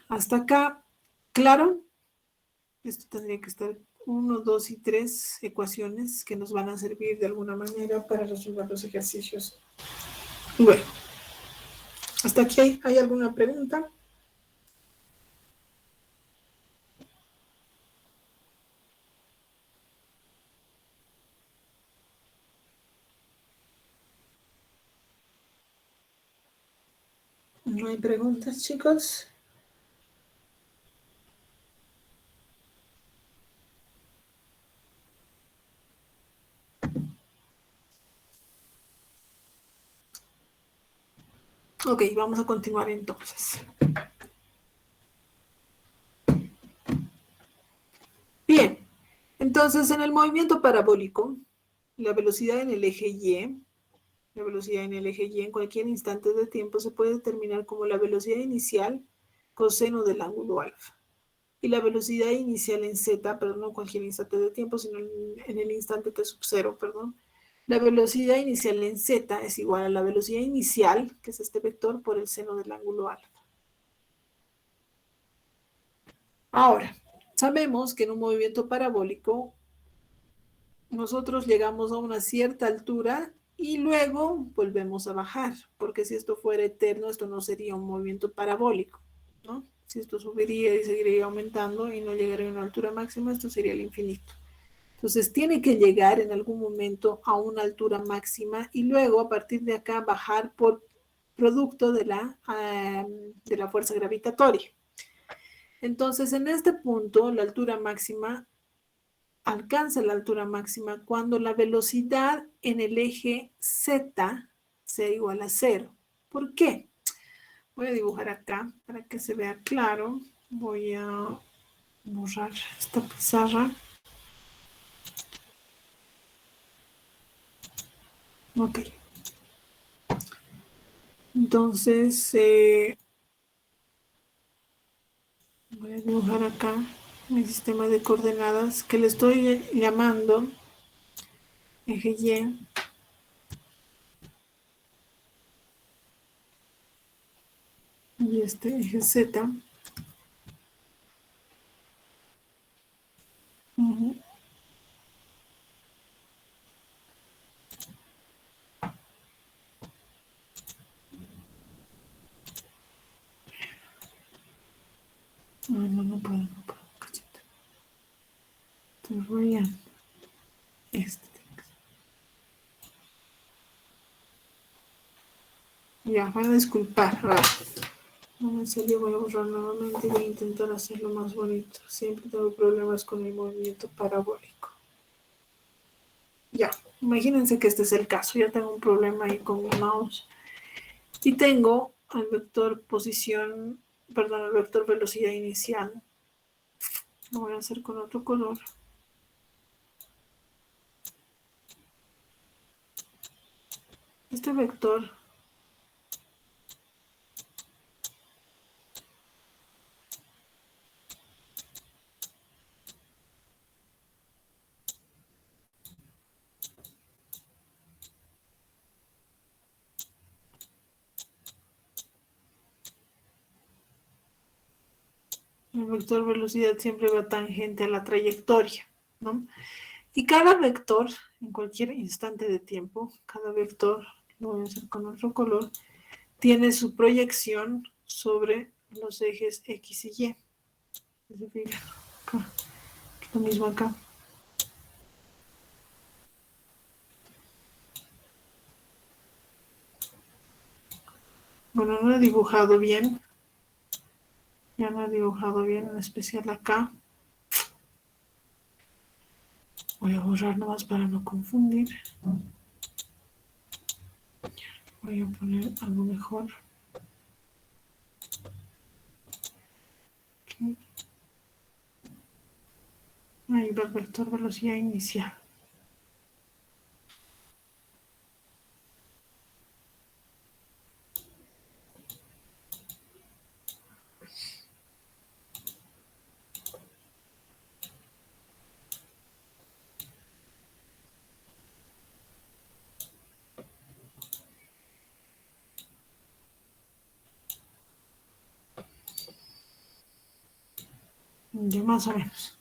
Hasta acá, ¿claro? Esto tendría que estar 1, 2 y 3 ecuaciones que nos van a servir de alguna manera para resolver los ejercicios. Bueno, hasta aquí hay alguna pregunta. ¿No hay preguntas, chicos? Ok, vamos a continuar entonces. Entonces, en el movimiento parabólico, la velocidad en el eje Y, la velocidad en el eje Y en cualquier instante de tiempo se puede determinar como la velocidad inicial coseno del ángulo alfa. Y la velocidad inicial en z, pero no cualquier instante de tiempo, sino en el instante t sub 0, perdón. La velocidad inicial en z es igual a la velocidad inicial, que es este vector, por el seno del ángulo alfa. Ahora, sabemos que en un movimiento parabólico nosotros llegamos a una cierta altura y luego volvemos a bajar, porque si esto fuera eterno, esto no sería un movimiento parabólico, ¿no? Si esto subiría y seguiría aumentando y no llegaría a una altura máxima, esto sería el infinito. Entonces tiene que llegar en algún momento a una altura máxima y luego a partir de acá bajar por producto de la fuerza gravitatoria. Entonces en este punto la altura máxima alcanza la altura máxima cuando la velocidad en el eje Z sea igual a 0. ¿Por qué? Voy a dibujar acá para que se vea claro. Voy a borrar esta pizarra. Ok. Entonces, voy a dibujar acá mi sistema de coordenadas que le estoy llamando eje Y. Y este eje Z. No puedo, cachete. Entonces voy a este. Ya, van a disculpar. No me salió, voy a borrar nuevamente y voy a intentar hacerlo más bonito. Siempre tengo problemas con el movimiento parabólico. Ya, imagínense que este es el caso. Ya tengo un problema ahí con mi mouse. Y tengo el vector posición, perdón, el vector velocidad inicial. Lo voy a hacer con otro color. Este vector el vector velocidad siempre va tangente a la trayectoria, ¿no? Y cada vector, en cualquier instante de tiempo, cada vector, lo voy a hacer con otro color, tiene su proyección sobre los ejes X y Y. Acá, lo mismo acá. Bueno, no he dibujado bien. Ya no he dibujado bien, en especial acá. Voy a borrar nomás para no confundir. Voy a poner algo mejor. Aquí. Ahí va el vector velocidad inicial. Ya más o menos.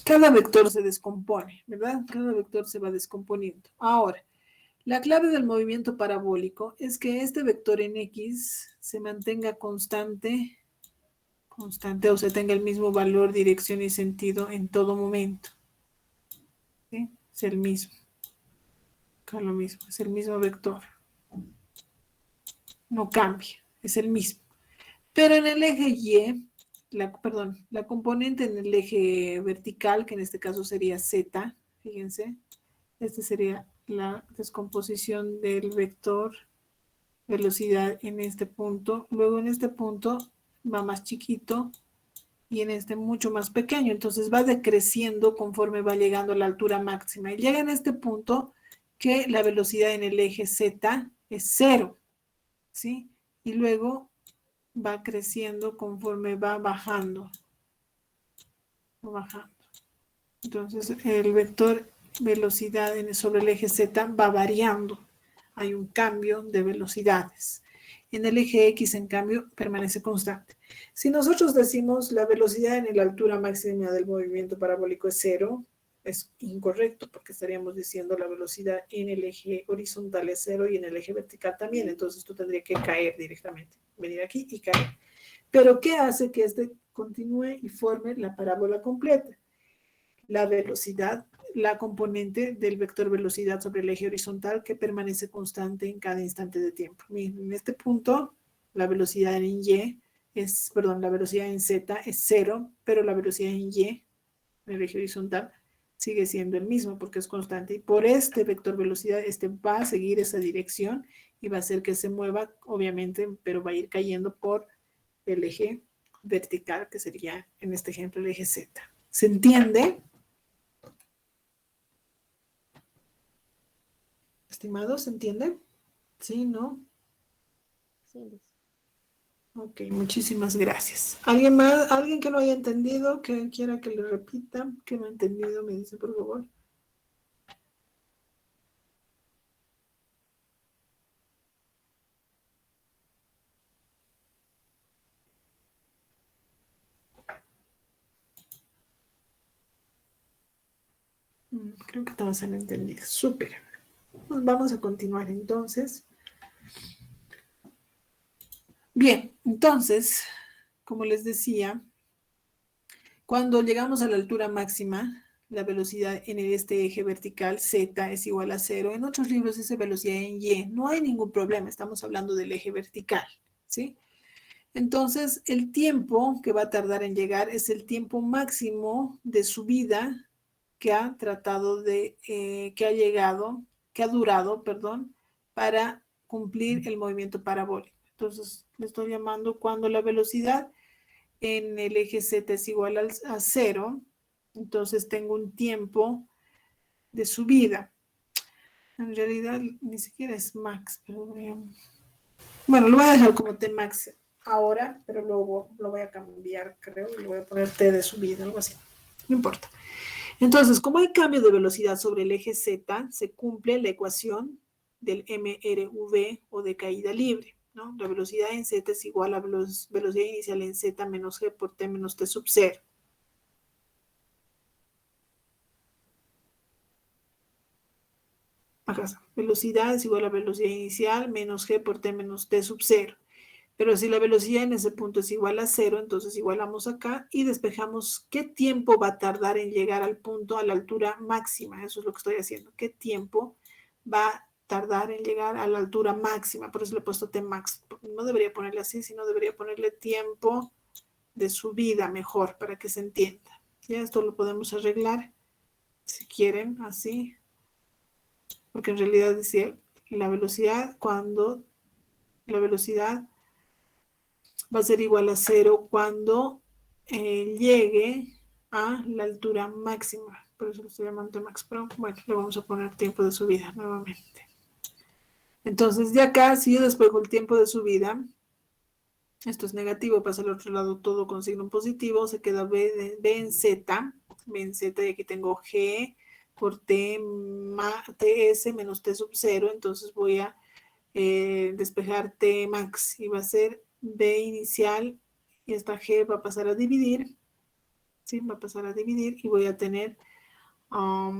Cada vector se descompone, ¿verdad? Cada vector se va descomponiendo. Ahora, la clave del movimiento parabólico es que este vector en X se mantenga constante, o sea, tenga el mismo valor, dirección y sentido en todo momento. ¿Sí? Es el mismo. Acá lo mismo, es el mismo vector. No cambia, es el mismo. Pero en el eje Y, la componente en el eje vertical, que en este caso sería Z, fíjense, esta sería la descomposición del vector velocidad en este punto. Luego en este punto va más chiquito y en este mucho más pequeño. Entonces va decreciendo conforme va llegando a la altura máxima. Y llega en este punto que la velocidad en el eje Z es 0, ¿sí? Y luego va creciendo conforme va bajando. Va bajando. Entonces el vector velocidad sobre el eje Z va variando. Hay un cambio de velocidades. En el eje X, en cambio, permanece constante. Si nosotros decimos la velocidad en la altura máxima del movimiento parabólico es 0, es incorrecto porque estaríamos diciendo la velocidad en el eje horizontal es 0 y en el eje vertical también. Entonces tú tendrías que caer directamente, venir aquí y caer. Pero ¿qué hace que este continúe y forme la parábola completa? La velocidad, la componente del vector velocidad sobre el eje horizontal que permanece constante en cada instante de tiempo. Miren, en este punto, la velocidad en Y es, perdón, la velocidad en Z es 0, pero la velocidad en Y, en el eje horizontal, sigue siendo el mismo porque es constante. Y por este vector velocidad, este va a seguir esa dirección y va a hacer que se mueva, obviamente, pero va a ir cayendo por el eje vertical, que sería, en este ejemplo, el eje Z. ¿Se entiende? Estimado, ¿se entiende? Sí, ¿no? Sí, Liz. Ok, muchísimas gracias. ¿Alguien más? ¿Alguien que lo haya entendido? Que quiera que le repita? Que no ha entendido, me dice, por favor. Creo que todos han entendido. Súper. Vamos a continuar entonces. Bien, entonces, como les decía, cuando llegamos a la altura máxima, la velocidad en este eje vertical Z es igual a 0. En otros libros dice velocidad en Y. No hay ningún problema, estamos hablando del eje vertical, ¿sí? Entonces, el tiempo que va a tardar en llegar es el tiempo máximo de subida que ha tratado de, que ha durado, perdón, para cumplir el movimiento parabólico. Entonces, le estoy llamando cuando la velocidad en el eje Z es igual a 0, entonces tengo un tiempo de subida. En realidad, ni siquiera es max, pero bueno, lo voy a dejar como T max ahora, pero luego lo voy a cambiar, creo, y lo voy a poner T de subida, algo así. No importa. Entonces, como hay cambio de velocidad sobre el eje Z, se cumple la ecuación del MRV o de caída libre, ¿no? La velocidad en Z es igual a velocidad inicial en Z menos G por T menos T sub 0. Acá está. Velocidad es igual a velocidad inicial menos G por T menos T sub 0. Pero si la velocidad en ese punto es igual a 0, entonces igualamos acá y despejamos qué tiempo va a tardar en llegar al punto, a la altura máxima. Eso es lo que estoy haciendo. ¿Qué tiempo va a tardar en llegar a la altura máxima? Por eso le he puesto Tmax. No debería ponerle así, sino debería ponerle tiempo de subida mejor para que se entienda. Ya esto lo podemos arreglar si quieren así. Porque en realidad decía la velocidad cuando la velocidad va a ser igual a 0 cuando llegue a la altura máxima. Por eso lo estoy llamando max, pero bueno, le vamos a poner tiempo de subida nuevamente. Entonces, de acá, si yo despejo el tiempo de subida, esto es negativo, pasa al otro lado todo con signo positivo, se queda B en Z, B en Z, y aquí tengo G por TS menos T sub 0, entonces voy a despejar T max y va a ser B inicial y esta G va a pasar a dividir, ¿sí? Va a pasar a dividir y voy a tener a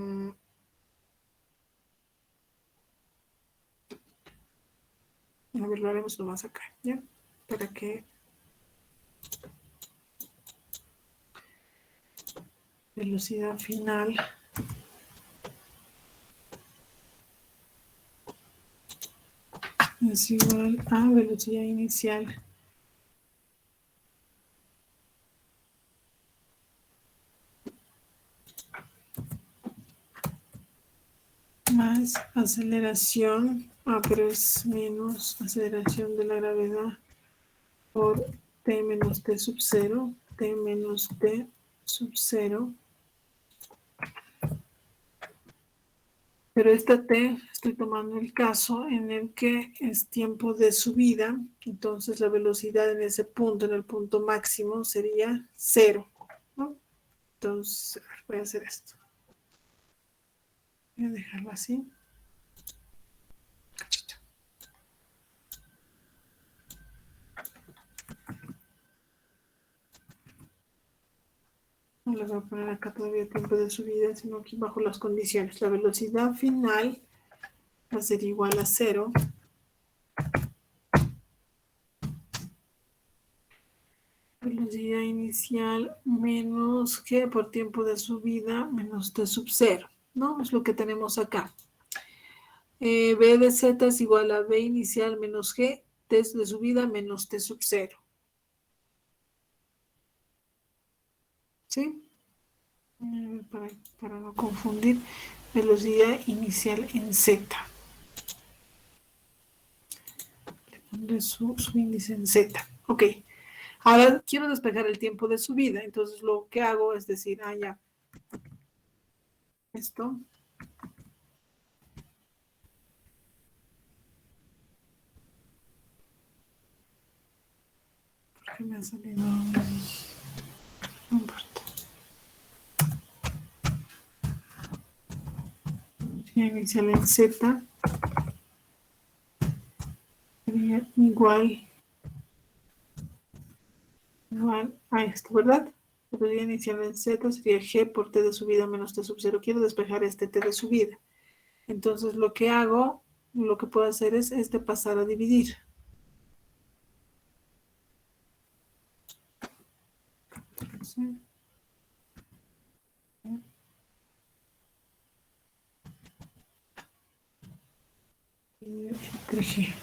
ver, lo haremos nomás acá, ¿ya? Para que velocidad final es igual a velocidad inicial más aceleración, pero es menos aceleración de la gravedad por t menos t sub 0, t menos t sub 0. Pero esta t, estoy tomando el caso en el que es tiempo de subida, entonces la velocidad en ese punto, en el punto máximo, sería 0, ¿no? Entonces, voy a hacer esto. Voy a dejarlo así. No le voy a poner acá todavía tiempo de subida, sino aquí bajo las condiciones. La velocidad final va a ser igual a 0. Velocidad inicial menos g por tiempo de subida menos t sub 0, ¿no? Es lo que tenemos acá. B de z es igual a b inicial menos g, t de subida menos t sub 0. ¿Sí? Para no confundir, velocidad inicial en z. Le pondré su índice en z. Ok. Ahora quiero despejar el tiempo de subida. Entonces lo que hago es decir, ya. Esto. ¿Por qué me ha salido? No importa. Inicial en z sería igual a esto, ¿verdad? La velocidad inicial en z sería g por t de subida menos t sub 0. Quiero despejar este t de subida. Entonces lo que hago, lo que puedo hacer es pasar a dividir. ¿Sí? Entre g.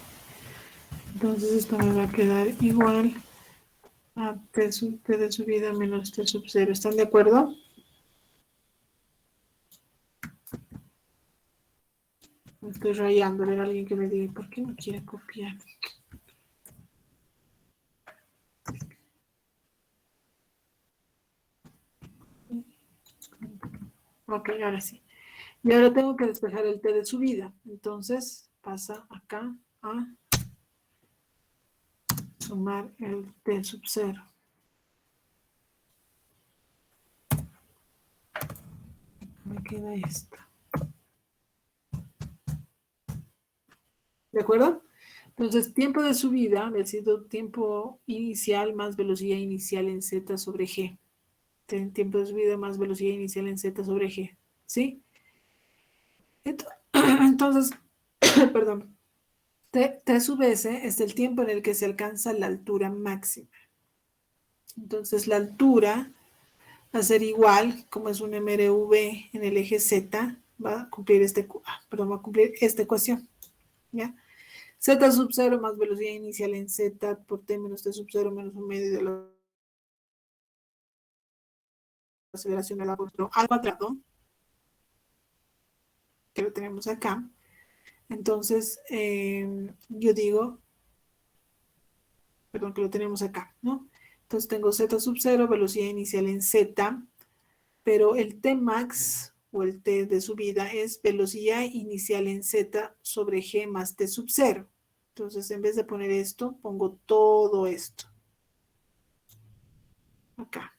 Entonces esto me va a quedar igual a t de subida menos t sub 0. ¿Están de acuerdo? Me estoy rayando. A alguien que me diga, ¿por qué no quiere copiar? Ok, ahora sí. Y ahora tengo que despejar el t de subida. Entonces pasa acá a sumar el t sub 0. Me queda esto. ¿De acuerdo? Entonces, tiempo de subida ha sido tiempo inicial más velocidad inicial en z sobre g. Tiempo de subida más velocidad inicial en z sobre g. ¿Sí? Entonces, perdón. T sub s es el tiempo en el que se alcanza la altura máxima. Entonces, la altura va a ser igual, como es un MRV en el eje Z, va a cumplir va a cumplir esta ecuación. ¿Ya? Z sub 0 más velocidad inicial en Z por T menos T sub 0 menos un medio de la aceleración de la al cuadrado, que lo tenemos acá. Entonces, yo digo, perdón, que lo tenemos acá, ¿no? Entonces tengo Z sub 0, velocidad inicial en Z, pero el T max o el T de subida es velocidad inicial en Z sobre G más T sub 0. Entonces, en vez de poner esto, pongo todo esto. Acá.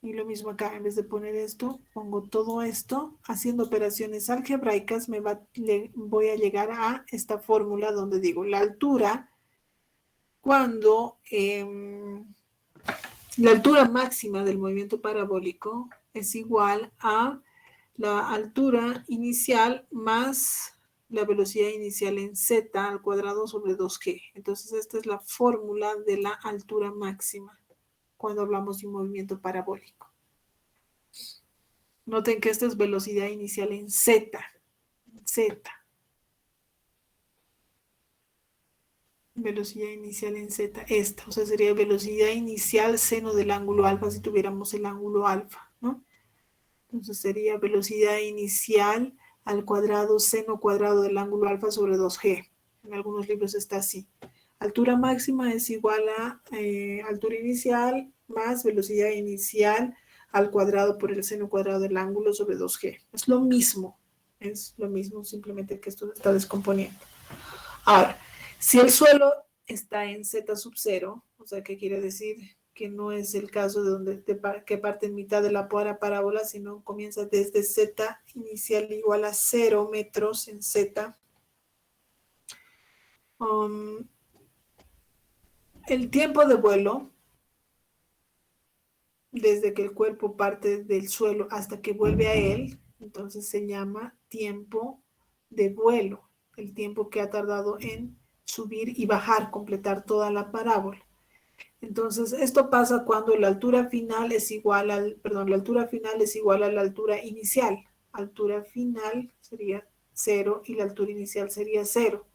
Y lo mismo acá, en vez de poner esto, pongo todo esto. Haciendo operaciones algebraicas voy a llegar a esta fórmula donde digo la altura cuando la altura máxima del movimiento parabólico es igual a la altura inicial más la velocidad inicial en z al cuadrado sobre 2g. Entonces esta es la fórmula de la altura máxima cuando hablamos de un movimiento parabólico. Noten que esta es velocidad inicial en z. Velocidad inicial en z, esta, o sea, sería velocidad inicial seno del ángulo alfa si tuviéramos el ángulo alfa, ¿no? Entonces sería velocidad inicial al cuadrado seno cuadrado del ángulo alfa sobre 2g. En algunos libros está así. Altura máxima es igual a altura inicial más velocidad inicial al cuadrado por el seno cuadrado del ángulo sobre 2G. Es lo mismo, simplemente que esto se está descomponiendo. Ahora, si el suelo está en Z sub 0, o sea, ¿qué quiere decir? Que no es el caso de donde que parte en mitad de la parábola, sino comienza desde Z inicial igual a 0 metros en Z. El tiempo de vuelo, desde que el cuerpo parte del suelo hasta que vuelve a él, entonces se llama tiempo de vuelo, el tiempo que ha tardado en subir y bajar, completar toda la parábola. Entonces, esto pasa cuando la altura final es igual la altura final es igual a la altura inicial. Altura final sería 0 y la altura inicial sería 0.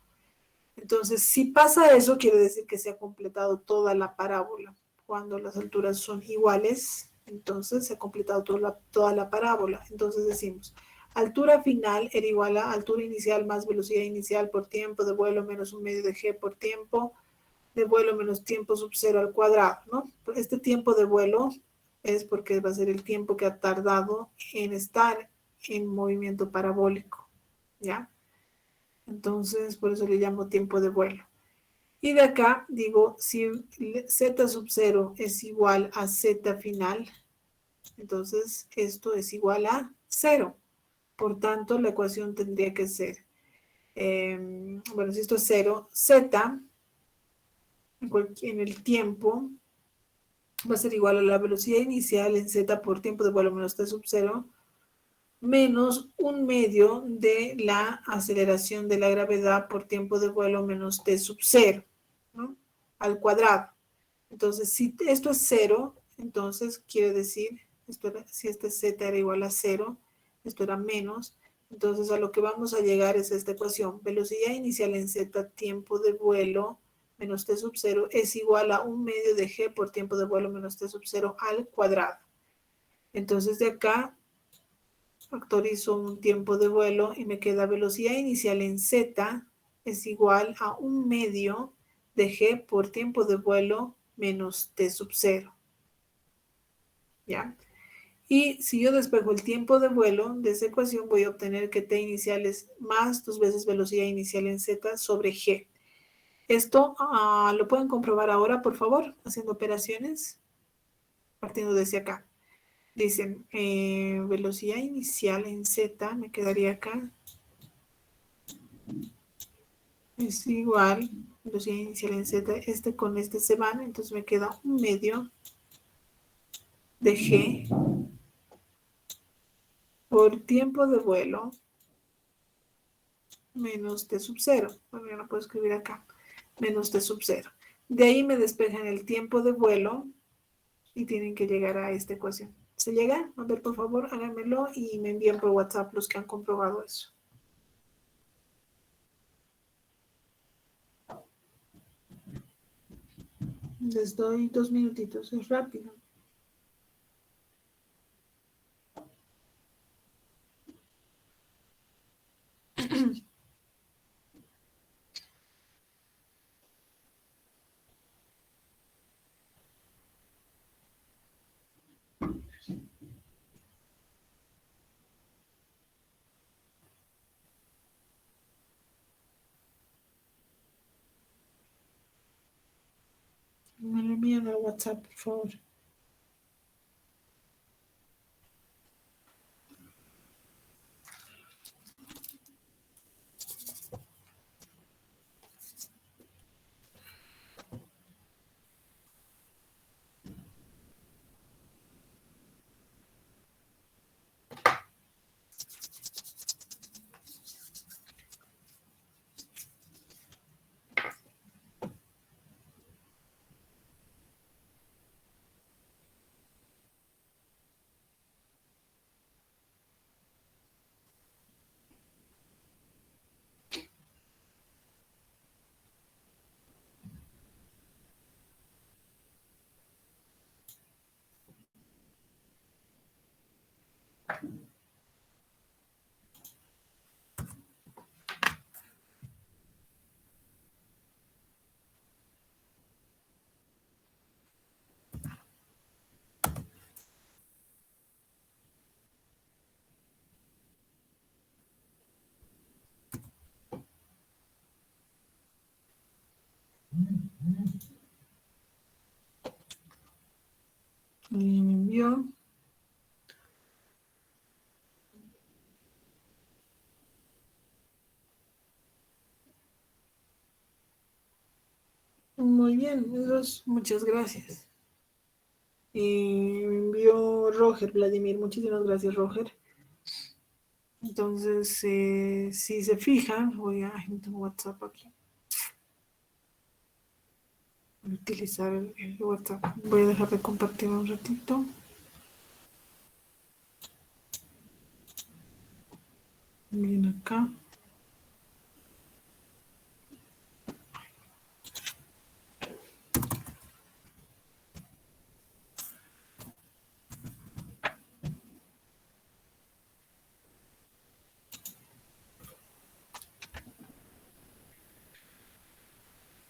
Entonces, si pasa eso, quiere decir que se ha completado toda la parábola. Cuando las alturas son iguales, entonces se ha completado toda la parábola. Entonces decimos, altura final era igual a altura inicial más velocidad inicial por tiempo de vuelo menos un medio de g por tiempo de vuelo menos tiempo sub 0 al cuadrado, ¿no? Este tiempo de vuelo es porque va a ser el tiempo que ha tardado en estar en movimiento parabólico, ¿ya? Entonces, por eso le llamo tiempo de vuelo. Y de acá digo, si z sub 0 es igual a z final, entonces esto es igual a 0. Por tanto, la ecuación tendría que ser, bueno, si esto es 0, z en el tiempo va a ser igual a la velocidad inicial en z por tiempo de vuelo menos t sub 0 menos un medio de la aceleración de la gravedad por tiempo de vuelo menos t sub 0, ¿no? Al cuadrado. Entonces, si esto es 0, entonces quiere decir, si este z era igual a 0, esto era menos, entonces a lo que vamos a llegar es esta ecuación. Velocidad inicial en z, tiempo de vuelo menos t sub 0 es igual a un medio de g por tiempo de vuelo menos t sub 0 al cuadrado. Entonces de acá factorizo un tiempo de vuelo y me queda velocidad inicial en z es igual a un medio de g por tiempo de vuelo menos t sub 0. ¿Ya? Y si yo despejo el tiempo de vuelo de esa ecuación, voy a obtener que t inicial es más 2 veces velocidad inicial en z sobre g. Esto lo pueden comprobar ahora, por favor, haciendo operaciones, partiendo desde acá. Dicen, velocidad inicial en z, me quedaría acá, es igual, velocidad inicial en z, este con este se van, entonces me queda un medio de g por tiempo de vuelo menos t sub 0. Bueno, ya lo puedo escribir acá, menos t sub 0. De ahí me despejan el tiempo de vuelo y tienen que llegar a esta ecuación. ¿Se llega? A ver, por favor, háganmelo y me envían por WhatsApp los que han comprobado eso. Les doy 2 minutitos, es rápido. Me lo envían al WhatsApp, por favor. envió. Muy bien, muchas gracias. Me envió Roger, Vladimir, muchísimas gracias, Roger. Entonces, si se fijan, no tengo WhatsApp aquí. Voy a utilizar el WhatsApp. Voy a dejar de compartir un ratito. Miren acá.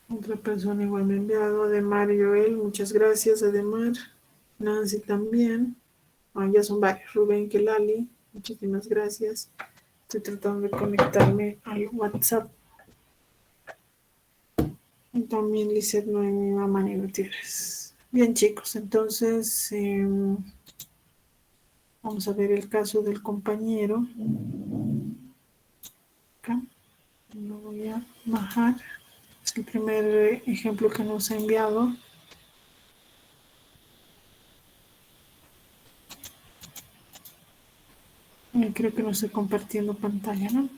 Otra persona igual me ha enviado, Ademar y Joel, muchas gracias, Ademar. Nancy también. Ya son varios. Rubén Kelali, muchísimas gracias. Estoy tratando de conectarme al WhatsApp. Y también Lizeth Noemi, mamá y Gutiérrez. Bien, chicos, entonces vamos a ver el caso del compañero. Acá lo voy a bajar. Es el primer ejemplo que nos ha enviado. Creo que no estoy compartiendo pantalla, ¿no?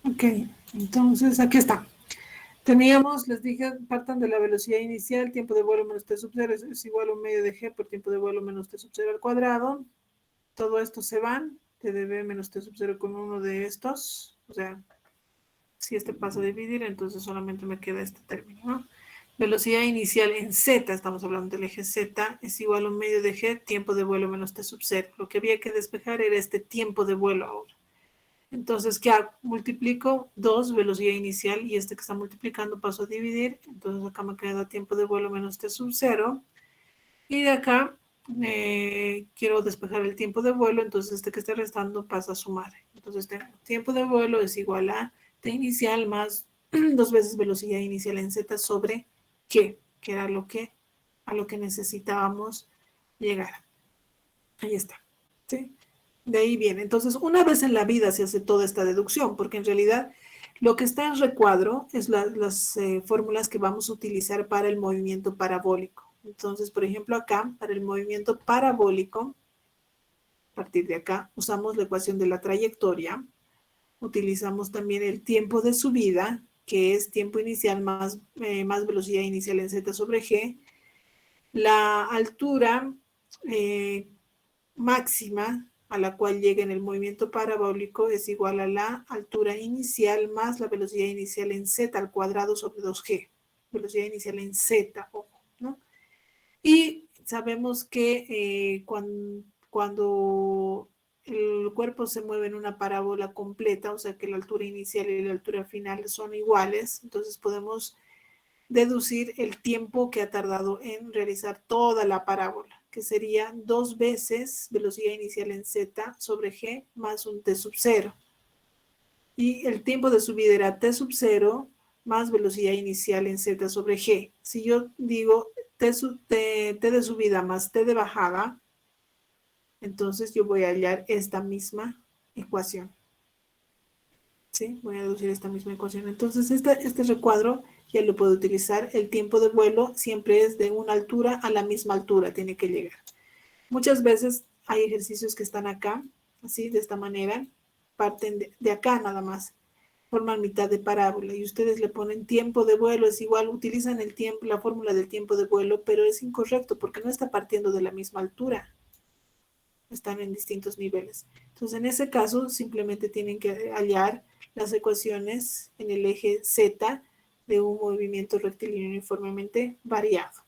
Ok, entonces aquí está. Teníamos, les dije, partan de la velocidad inicial, tiempo de vuelo menos t sub 0 es igual a un medio de g por tiempo de vuelo menos t sub 0 al cuadrado. Todo esto se van, tdv menos t sub 0 con uno de estos. O sea, si este pasa a dividir, entonces solamente me queda este término, ¿no? Velocidad inicial en z, estamos hablando del eje z, es igual a un medio de g, tiempo de vuelo menos t sub 0. Lo que había que despejar era este tiempo de vuelo ahora. Entonces, ¿qué hago? Multiplico 2, velocidad inicial, y este que está multiplicando paso a dividir. Entonces, acá me queda tiempo de vuelo menos t sub 0. Y de acá, quiero despejar el tiempo de vuelo, entonces este que está restando pasa a sumar. Entonces, tengo tiempo de vuelo es igual a t inicial más 2 veces velocidad inicial en z sobre g, que era a lo que necesitábamos llegar. Ahí está. ¿Sí? De ahí viene. Entonces, una vez en la vida se hace toda esta deducción, porque en realidad lo que está en recuadro es las fórmulas que vamos a utilizar para el movimiento parabólico. Entonces, por ejemplo, acá, para el movimiento parabólico, a partir de acá, usamos la ecuación de la trayectoria, utilizamos también el tiempo de subida, que es tiempo inicial más velocidad inicial en z sobre g, la altura máxima a la cual llega en el movimiento parabólico es igual a la altura inicial más la velocidad inicial en z al cuadrado sobre 2g. Velocidad inicial en z, ojo, ¿no? Y sabemos que cuando el cuerpo se mueve en una parábola completa, o sea que la altura inicial y la altura final son iguales, entonces podemos deducir el tiempo que ha tardado en realizar toda la parábola, que sería 2 veces velocidad inicial en z sobre g más un t sub 0. Y el tiempo de subida era t sub 0 más velocidad inicial en z sobre g. Si yo digo t de subida más t de bajada, entonces yo voy a hallar esta misma ecuación. ¿Sí? Voy a deducir esta misma ecuación. Entonces, este recuadro ya lo puedo utilizar. El tiempo de vuelo siempre es de una altura a la misma altura, tiene que llegar. Muchas veces hay ejercicios que están acá, así, de esta manera, parten de acá nada más, forman mitad de parábola y ustedes le ponen tiempo de vuelo, es igual, utilizan el tiempo, la fórmula del tiempo de vuelo, pero es incorrecto porque no está partiendo de la misma altura, están en distintos niveles. Entonces, en ese caso, simplemente tienen que hallar las ecuaciones en el eje Z de un movimiento rectilíneo uniformemente variado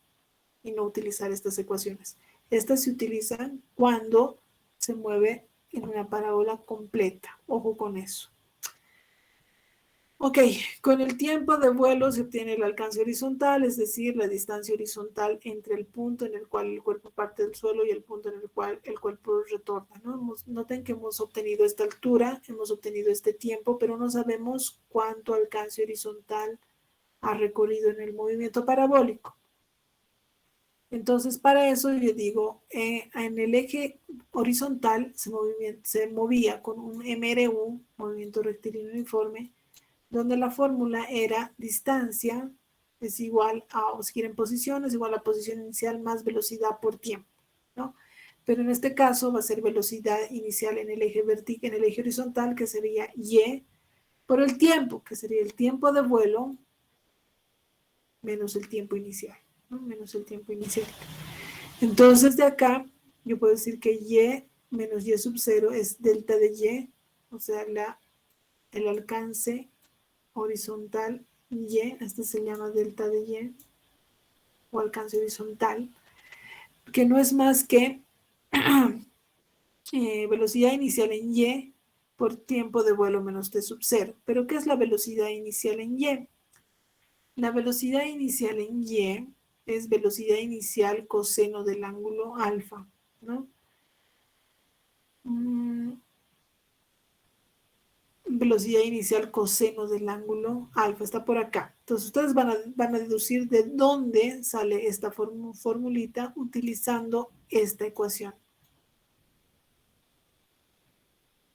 y no utilizar estas ecuaciones. Estas se utilizan cuando se mueve en una parábola completa. Ojo con eso. Ok, con el tiempo de vuelo se obtiene el alcance horizontal, es decir, la distancia horizontal entre el punto en el cual el cuerpo parte del suelo y el punto en el cual el cuerpo retorna, ¿no? Noten que hemos obtenido esta altura, hemos obtenido este tiempo, pero no sabemos cuánto alcance horizontal ha recorrido en el movimiento parabólico. Entonces, para eso yo digo, en el eje horizontal se movía con un MRU, movimiento rectilíneo uniforme, donde la fórmula era distancia es igual a, o si quieren posición, es igual a posición inicial más velocidad por tiempo, ¿no? Pero en este caso va a ser velocidad inicial en el eje en el eje horizontal, que sería Y, por el tiempo, que sería el tiempo de vuelo menos el tiempo inicial, ¿no? Menos el tiempo inicial. Entonces de acá yo puedo decir que Y menos Y sub 0 es delta de Y, o sea, el alcance horizontal Y, este se llama delta de Y, o alcance horizontal, que no es más que velocidad inicial en Y por tiempo de vuelo menos T sub 0. ¿Pero qué es la velocidad inicial en Y? La velocidad inicial en Y es velocidad inicial coseno del ángulo alfa, ¿no? Velocidad inicial coseno del ángulo alfa, está por acá. Entonces ustedes van a deducir de dónde sale esta formulita utilizando esta ecuación.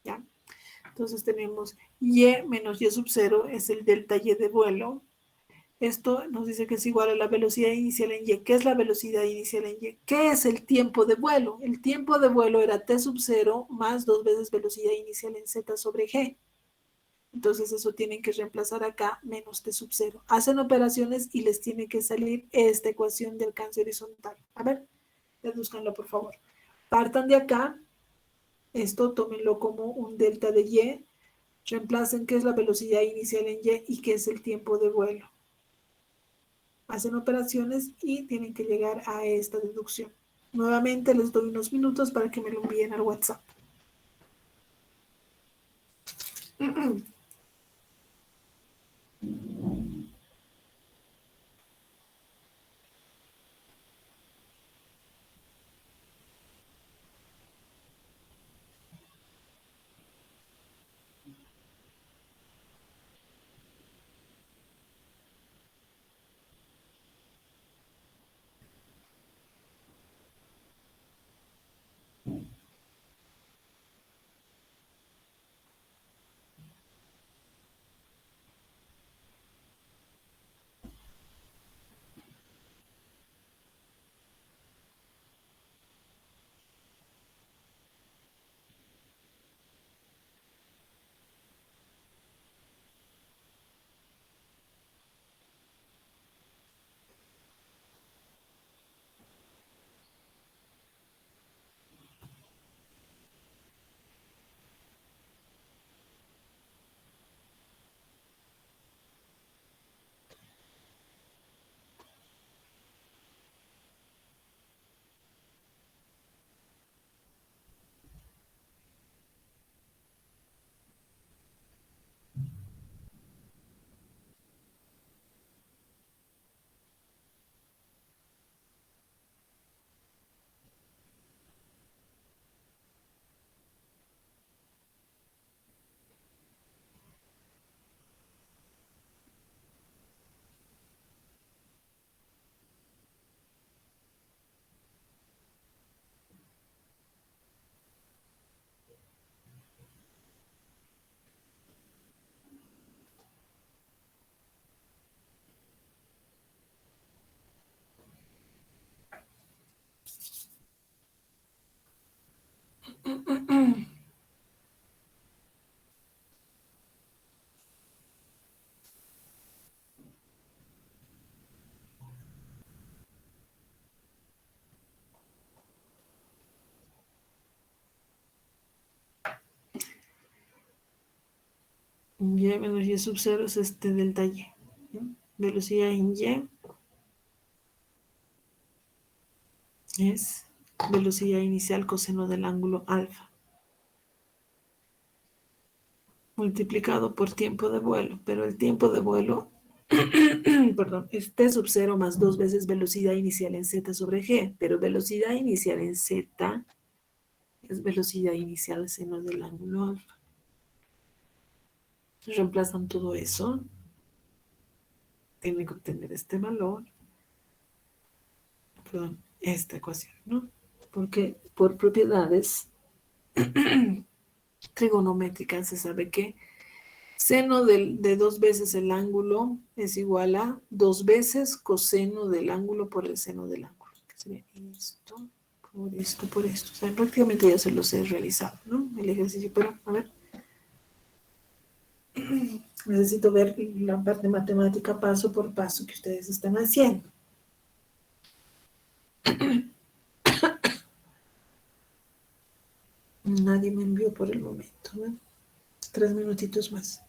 ¿Ya? Entonces tenemos Y menos Y sub 0 es el delta Y de vuelo. Esto nos dice que es igual a la velocidad inicial en Y. ¿Qué es la velocidad inicial en Y? ¿Qué es el tiempo de vuelo? El tiempo de vuelo era T sub 0 más 2 veces velocidad inicial en Z sobre G. Entonces eso tienen que reemplazar acá menos T sub 0. Hacen operaciones y les tiene que salir esta ecuación de alcance horizontal. A ver, deduzcanlo por favor. Partan de acá, esto tómenlo como un delta de Y, reemplacen qué es la velocidad inicial en Y y qué es el tiempo de vuelo. Hacen operaciones y tienen que llegar a esta deducción. Nuevamente les doy unos minutos para que me lo envíen al WhatsApp. Y menos Y sub 0 es este delta Y. Velocidad en Y es velocidad inicial coseno del ángulo alfa. multiplicado por tiempo de vuelo, pero el tiempo de vuelo, perdón, es t sub 0 más 2 veces velocidad inicial en z sobre g, pero velocidad inicial en z es velocidad inicial seno del ángulo alfa. Reemplazan todo eso, tienen que obtener este valor, perdón, esta ecuación, ¿no? Porque por propiedades trigonométricas se sabe que seno de 2 veces el ángulo es igual a 2 veces coseno del ángulo por el seno del ángulo. Que sería esto, por esto, por esto. O sea, prácticamente ya se los he realizado, ¿no? El ejercicio, pero a ver. Necesito ver la parte matemática paso por paso que ustedes están haciendo. Nadie me envió por el momento, ¿no? 3 minutitos más.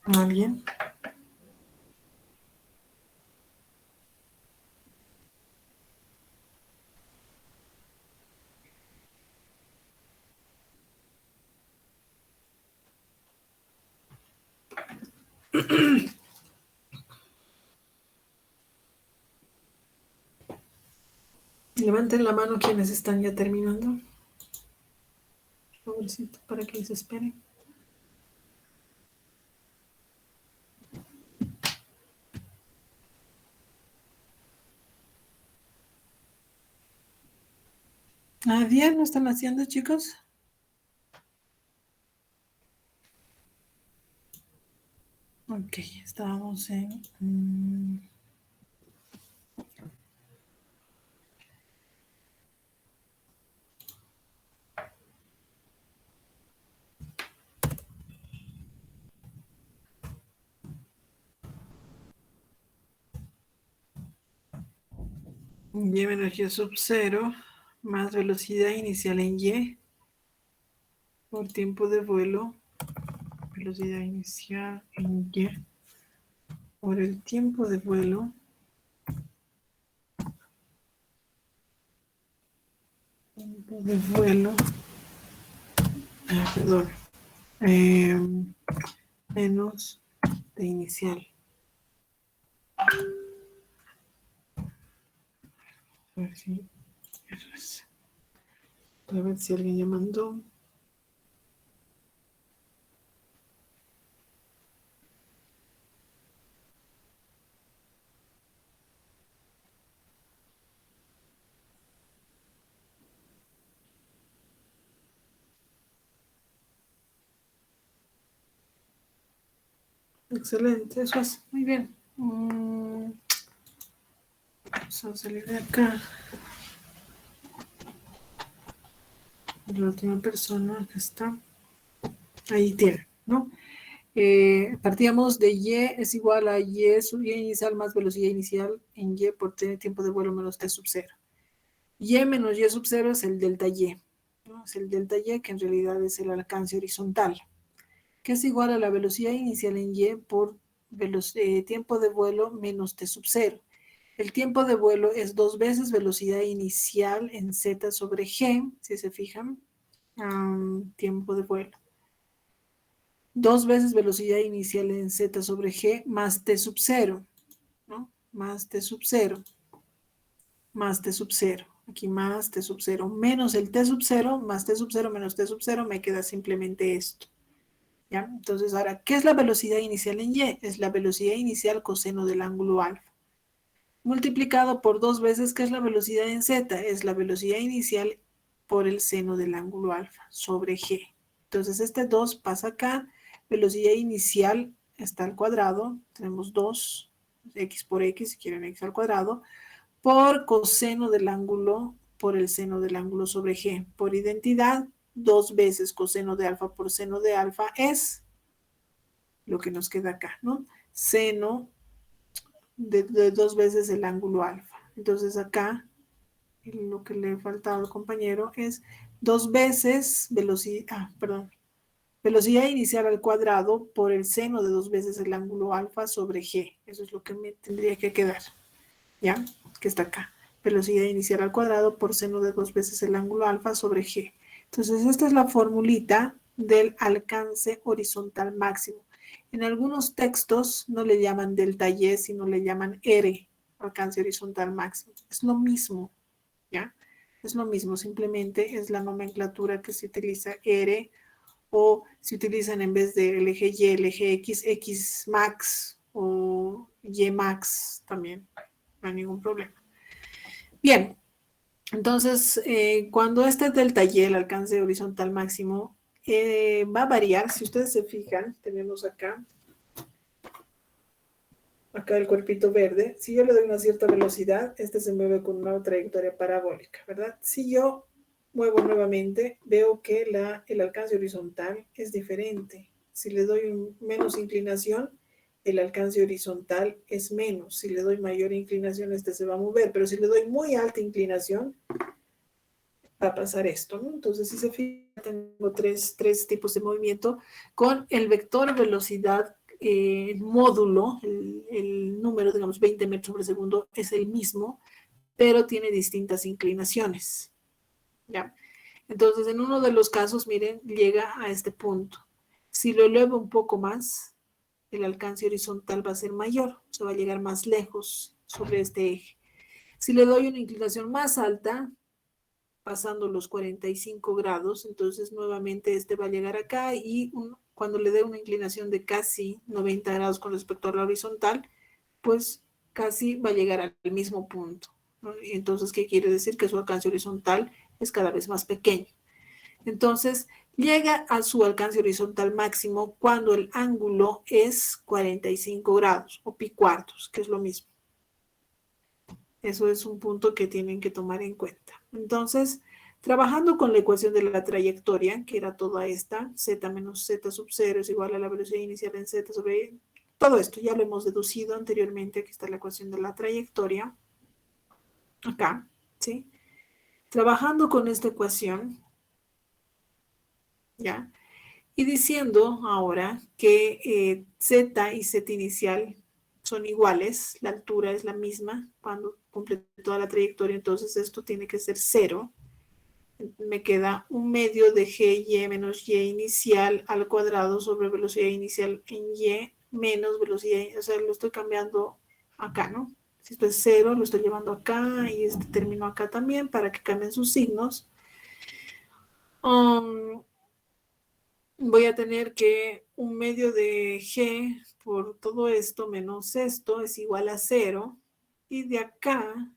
¿Alguien? Levanten la mano quienes están ya terminando. Por favorcito, para que se esperen. ¿Nadie lo están haciendo, chicos? Ok, estábamos en... Y energía sub 0 más velocidad inicial en y por tiempo de vuelo, velocidad inicial en y por el tiempo de vuelo, perdón, menos de inicial. A ver si eso es. A ver si alguien ya mandó. Excelente, eso es muy bien. Vamos a salir de acá. La última persona que está ahí tiene, ¿no? Partíamos de y es igual a y sub y inicial más velocidad inicial en y por tiempo de vuelo menos t sub 0. Y menos y sub 0 es el delta y, ¿no? Es el delta y que en realidad es el alcance horizontal, que es igual a la velocidad inicial en y por tiempo de vuelo menos t sub 0. El tiempo de vuelo es 2 veces velocidad inicial en z sobre g, si se fijan, tiempo de vuelo. 2 veces velocidad inicial en z sobre g más t sub 0, ¿no? Más t sub 0, más t sub 0. Aquí más t sub 0 menos el t sub 0, más t sub 0 menos t sub 0, me queda simplemente esto. ¿Ya? Entonces, ahora, ¿qué es la velocidad inicial en y? Es la velocidad inicial coseno del ángulo alfa. Multiplicado por 2 veces, ¿qué es la velocidad en z? Es la velocidad inicial por el seno del ángulo alfa sobre g. Entonces, este 2 pasa acá. Velocidad inicial está al cuadrado. Tenemos 2, x por x, si quieren x al cuadrado, por coseno del ángulo por el seno del ángulo sobre g. Por identidad, 2 veces coseno de alfa por seno de alfa es lo que nos queda acá, ¿no? Seno de 2 veces el ángulo alfa. Entonces acá lo que le falta al compañero es 2 veces velocidad inicial al cuadrado por el seno de 2 veces el ángulo alfa sobre g. Eso es lo que me tendría que quedar, ¿ya? Que está acá. Velocidad inicial al cuadrado por seno de 2 veces el ángulo alfa sobre g. Entonces esta es la formulita del alcance horizontal máximo. En algunos textos no le llaman delta y, sino le llaman R, alcance horizontal máximo. Es lo mismo, ¿ya? Es lo mismo, simplemente es la nomenclatura que se utiliza R, o se utilizan en vez del eje Y, el eje X, X max o Y max también, no hay ningún problema. Bien, entonces cuando este delta Y, el alcance horizontal máximo, va a variar. Si ustedes se fijan, tenemos acá el cuerpito verde. Si yo le doy una cierta velocidad, este se mueve con una trayectoria parabólica, ¿verdad? Si yo muevo nuevamente, veo que el alcance horizontal es diferente. Si le doy menos inclinación, el alcance horizontal es menos. Si le doy mayor inclinación, este se va a mover. Pero si le doy muy alta inclinación, va a pasar esto, ¿no? Entonces, si se fijan, tengo tres tipos de movimiento con el vector velocidad, el módulo, el número, digamos, 20 metros sobre segundo es el mismo, pero tiene distintas inclinaciones, ¿ya? Entonces, en uno de los casos, miren, llega a este punto. Si lo elevo un poco más, el alcance horizontal va a ser mayor, se va a llegar más lejos sobre este eje. Si le doy una inclinación más alta, pasando los 45 grados, entonces nuevamente este va a llegar acá y cuando le dé una inclinación de casi 90 grados con respecto a la horizontal, pues casi va a llegar al mismo punto, ¿no? Y entonces, ¿qué quiere decir? Que su alcance horizontal es cada vez más pequeño. Entonces, llega a su alcance horizontal máximo cuando el ángulo es 45 grados o pi cuartos, que es lo mismo. Eso es un punto que tienen que tomar en cuenta. Entonces, trabajando con la ecuación de la trayectoria, que era toda esta, z menos z sub 0 es igual a la velocidad inicial en z sobre... Todo esto ya lo hemos deducido anteriormente. Aquí está la ecuación de la trayectoria. Acá, ¿sí? Trabajando con esta ecuación, ¿ya? Y diciendo ahora que z y z inicial son iguales, la altura es la misma cuando cumple toda la trayectoria, entonces esto tiene que ser 0. Me queda un medio de GY menos Y inicial al cuadrado sobre velocidad inicial en Y menos velocidad, o sea, lo estoy cambiando acá, ¿no? Si esto es 0, lo estoy llevando acá y este término acá también para que cambien sus signos. Voy a tener que un medio de G por todo esto menos esto es igual a 0. Y de acá,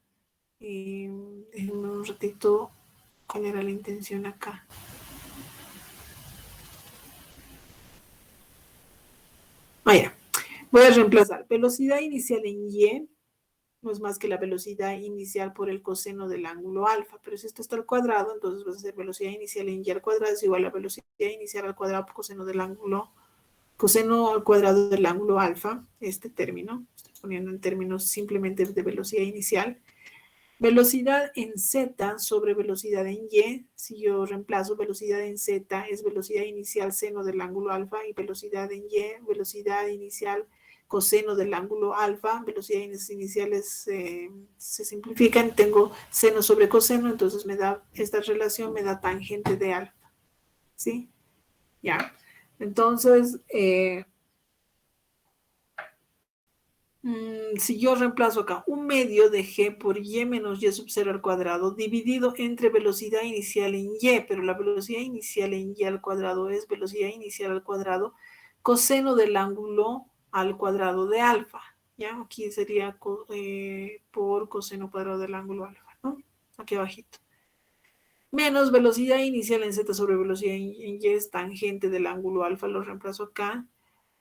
déjenme un ratito, ¿cuál era la intención acá? Vaya, voy a reemplazar velocidad inicial en Y, no es más que la velocidad inicial por el coseno del ángulo alfa, pero si esto está al cuadrado, entonces va a ser velocidad inicial en Y al cuadrado es igual a velocidad inicial al cuadrado por coseno del ángulo coseno al cuadrado del ángulo alfa, este término, estoy poniendo en términos simplemente de velocidad inicial, velocidad en z sobre velocidad en y, si yo reemplazo velocidad en z es velocidad inicial seno del ángulo alfa y velocidad en y, velocidad inicial coseno del ángulo alfa, velocidades iniciales se simplifican, tengo seno sobre coseno, entonces me da, esta relación me da tangente de alfa, ¿sí? Ya, entonces, si yo reemplazo acá un medio de g por y menos y sub 0 al cuadrado dividido entre velocidad inicial en y, pero la velocidad inicial en y al cuadrado es velocidad inicial al cuadrado coseno del ángulo al cuadrado de alfa, ¿ya? Aquí sería por coseno cuadrado del ángulo alfa, ¿no? Aquí abajito. Menos velocidad inicial en z sobre velocidad en y es tangente del ángulo alfa, lo reemplazo acá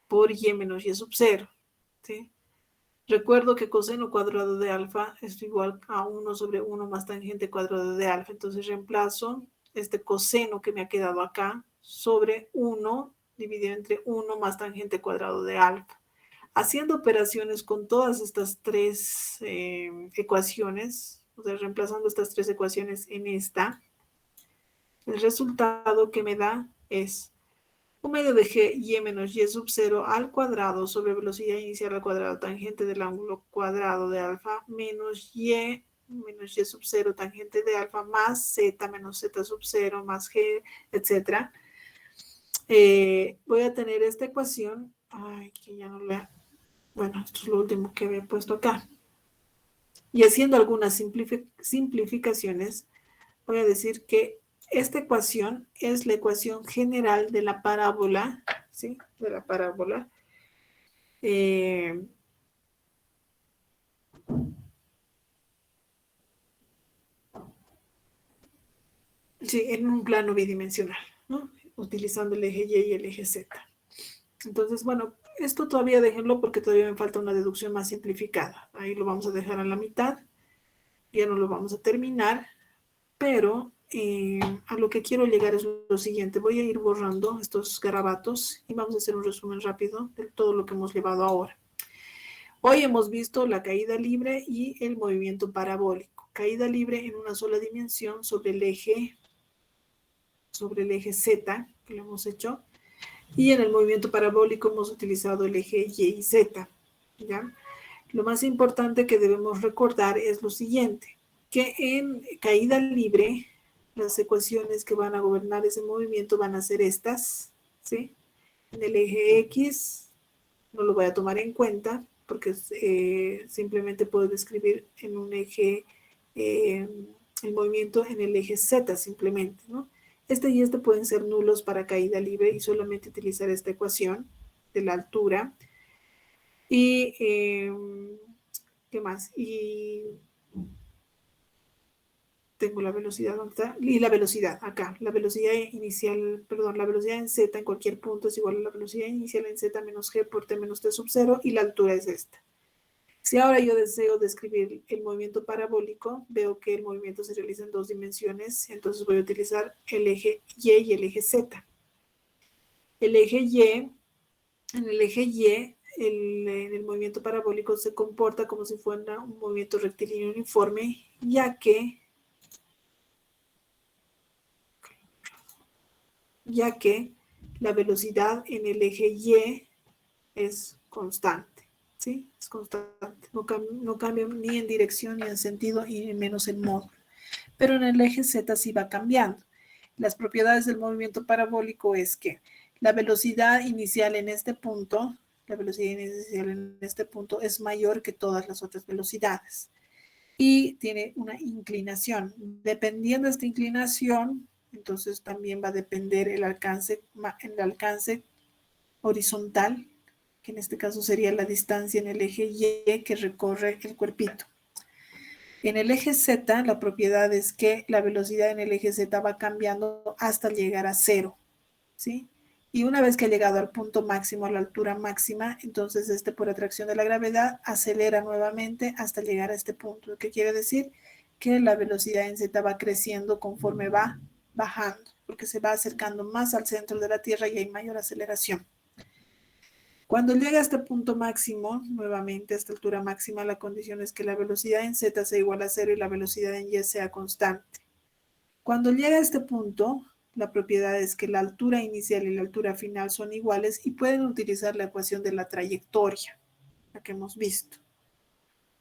por y menos y sub 0, ¿sí? Recuerdo que coseno cuadrado de alfa es igual a 1 sobre 1 más tangente cuadrado de alfa. Entonces reemplazo este coseno que me ha quedado acá sobre 1 dividido entre 1 más tangente cuadrado de alfa. Haciendo operaciones con todas estas tres ecuaciones, o sea, reemplazando estas tres ecuaciones en esta, el resultado que me da es un medio de g y menos y sub 0 al cuadrado sobre velocidad inicial al cuadrado tangente del ángulo cuadrado de alfa menos y sub 0 tangente de alfa más z menos z sub 0 más g, etc. Voy a tener esta ecuación, ay, que ya no le... Bueno, esto es lo último que había puesto acá. Y haciendo algunas simplificaciones, voy a decir que esta ecuación es la ecuación general de la parábola, ¿sí? De la parábola. Sí, en un plano bidimensional, ¿no? Utilizando el eje Y y el eje Z. Entonces, bueno, esto todavía déjenlo porque todavía me falta una deducción más simplificada. Ahí lo vamos a dejar a la mitad. Ya no lo vamos a terminar, pero a lo que quiero llegar es lo siguiente. Voy a ir borrando estos garabatos y vamos a hacer un resumen rápido de todo lo que hemos llevado ahora. Hoy hemos visto la caída libre y el movimiento parabólico. Caída libre en una sola dimensión sobre el eje Z, que lo hemos hecho, y en el movimiento parabólico hemos utilizado el eje Y y Z, ¿ya? Lo más importante que debemos recordar es lo siguiente, que en caída libre, las ecuaciones que van a gobernar ese movimiento van a ser estas, ¿sí? En el eje X no lo voy a tomar en cuenta porque simplemente puedo describir en un eje el movimiento en el eje Z simplemente, ¿no? Este y este pueden ser nulos para caída libre y solamente utilizar esta ecuación de la altura. Y, ¿qué más? Y tengo la velocidad, ¿dónde está? Y la velocidad, acá. La velocidad inicial, perdón, la velocidad en z en cualquier punto es igual a la velocidad inicial en z menos g por t menos t sub 0 y la altura es esta. Si ahora yo deseo describir el movimiento parabólico, veo que el movimiento se realiza en dos dimensiones, entonces voy a utilizar el eje Y y el eje Z. El eje Y, en el eje Y, el movimiento parabólico se comporta como si fuera un movimiento rectilíneo uniforme, ya que la velocidad en el eje Y es constante, ¿sí? Es constante, no cambia ni en dirección ni en sentido y menos en módulo. Pero en el eje Z sí va cambiando. Las propiedades del movimiento parabólico es que la velocidad inicial en este punto, es mayor que todas las otras velocidades y tiene una inclinación. Dependiendo de esta inclinación, entonces también va a depender el alcance horizontal, que en este caso sería la distancia en el eje Y que recorre el cuerpito. En el eje Z, la propiedad es que la velocidad en el eje Z va cambiando hasta llegar a 0, ¿sí? Y una vez que ha llegado al punto máximo, a la altura máxima, entonces por atracción de la gravedad acelera nuevamente hasta llegar a este punto. ¿Qué quiere decir? Que la velocidad en Z va creciendo conforme va bajando, porque se va acercando más al centro de la Tierra y hay mayor aceleración. Cuando llega a este punto máximo, nuevamente a esta altura máxima, la condición es que la velocidad en z sea igual a 0 y la velocidad en y sea constante. Cuando llega a este punto, la propiedad es que la altura inicial y la altura final son iguales y pueden utilizar la ecuación de la trayectoria, la que hemos visto.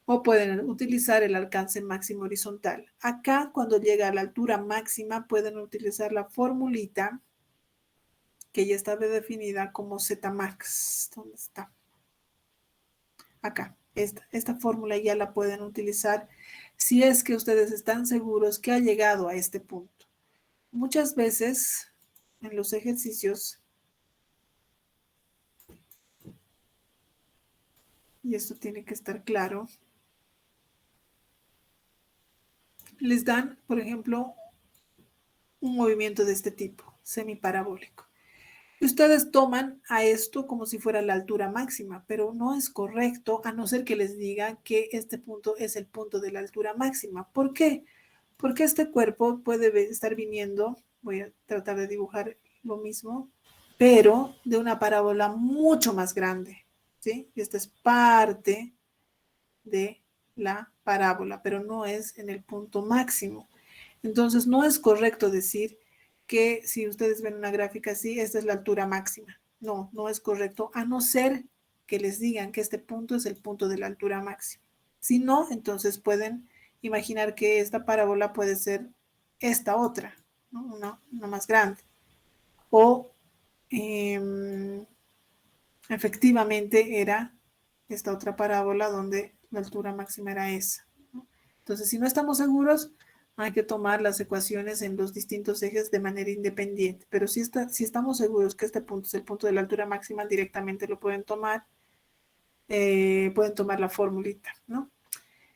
O pueden utilizar el alcance máximo horizontal. Acá, cuando llega a la altura máxima, pueden utilizar la formulita que ya está definida como Zmax. ¿Dónde está? Acá. Esta fórmula ya la pueden utilizar si es que ustedes están seguros que ha llegado a este punto. Muchas veces en los ejercicios, y esto tiene que estar claro, les dan, por ejemplo, un movimiento de este tipo, semiparabólico. Y ustedes toman a esto como si fuera la altura máxima, pero no es correcto a no ser que les diga que este punto es el punto de la altura máxima. ¿Por qué? Porque este cuerpo puede estar viniendo, voy a tratar de dibujar lo mismo, pero de una parábola mucho más grande, ¿sí? Y esta es parte de la parábola, pero no es en el punto máximo. Entonces, no es correcto decir que si ustedes ven una gráfica así, esta es la altura máxima. No, no es correcto, a no ser que les digan que este punto es el punto de la altura máxima. Si no, entonces pueden imaginar que esta parábola puede ser esta otra, ¿no? Una más grande. O efectivamente era esta otra parábola donde la altura máxima era esa, ¿no? Entonces, si no estamos seguros, hay que tomar las ecuaciones en los distintos ejes de manera independiente, pero si estamos seguros que este punto es el punto de la altura máxima, directamente lo pueden tomar la formulita, ¿no?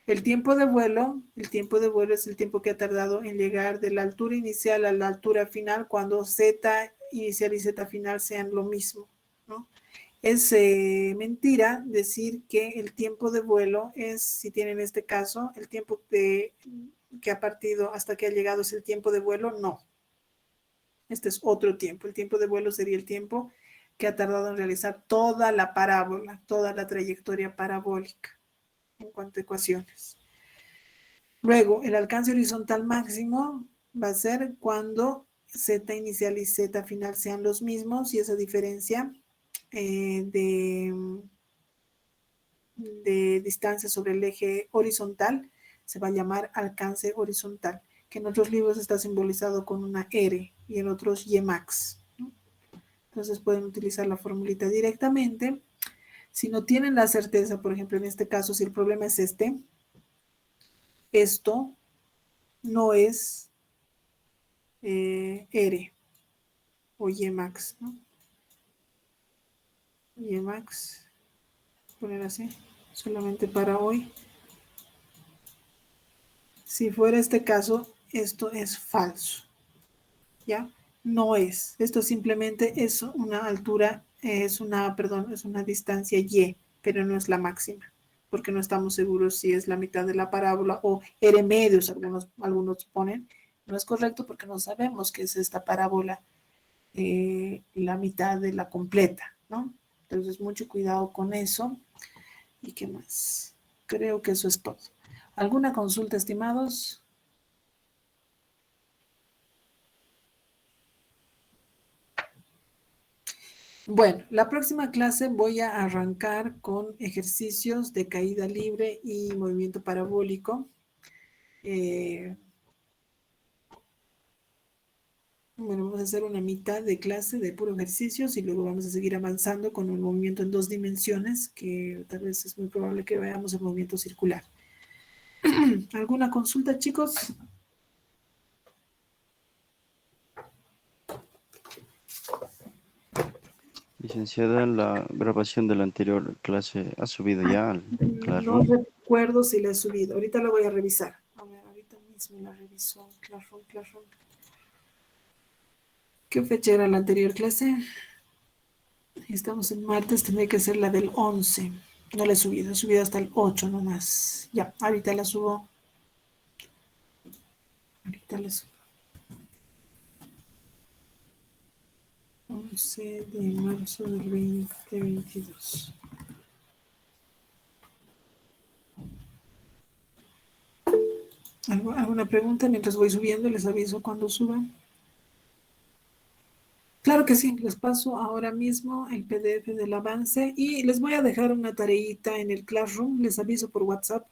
El tiempo de vuelo es el tiempo que ha tardado en llegar de la altura inicial a la altura final cuando z inicial y z final sean lo mismo, ¿no? Es mentira decir que el tiempo de vuelo es, si tienen este caso, el tiempo que ha partido hasta que ha llegado es el tiempo de vuelo, no. Este es otro tiempo. El tiempo de vuelo sería el tiempo que ha tardado en realizar toda la parábola, toda la trayectoria parabólica en cuanto a ecuaciones. Luego, el alcance horizontal máximo va a ser cuando z inicial y z final sean los mismos y esa diferencia de distancia sobre el eje horizontal se va a llamar alcance horizontal, que en otros libros está simbolizado con una R y en otros Ymax, ¿no? Entonces pueden utilizar la formulita directamente. Si no tienen la certeza, por ejemplo, en este caso, si el problema es esto no es R o Ymax, ¿no? Ymax, poner así, solamente para hoy. Si fuera este caso, esto es falso, ¿ya? No es. Esto simplemente es una altura, es una distancia y, pero no es la máxima, porque no estamos seguros si es la mitad de la parábola o R medios, algunos ponen. No es correcto porque no sabemos qué es esta parábola, la mitad de la completa, ¿no? Entonces, mucho cuidado con eso. ¿Y qué más? Creo que eso es todo. ¿Alguna consulta, estimados? Bueno, la próxima clase voy a arrancar con ejercicios de caída libre y movimiento parabólico. Bueno, vamos a hacer una mitad de clase de puro ejercicios y luego vamos a seguir avanzando con el movimiento en 2 dimensiones, que tal vez es muy probable que veamos el movimiento circular. ¿Alguna consulta, chicos? Licenciada, la grabación de la anterior clase ha subido ya al No Classroom. recuerdo si la he subido. Ahorita la voy a revisar. A ver, ahorita mismo la reviso. Classroom. ¿Qué fecha era la anterior clase? Estamos en martes, tendría que ser la del 11. No la he subido hasta el 8 nomás. Ya, ahorita la subo. Ahorita la subo. 11 de marzo del 2022. ¿Alguna pregunta? Mientras voy subiendo, les aviso cuando suban. Claro que sí, les paso ahora mismo el PDF del avance y les voy a dejar una tareita en el Classroom. Les aviso por WhatsApp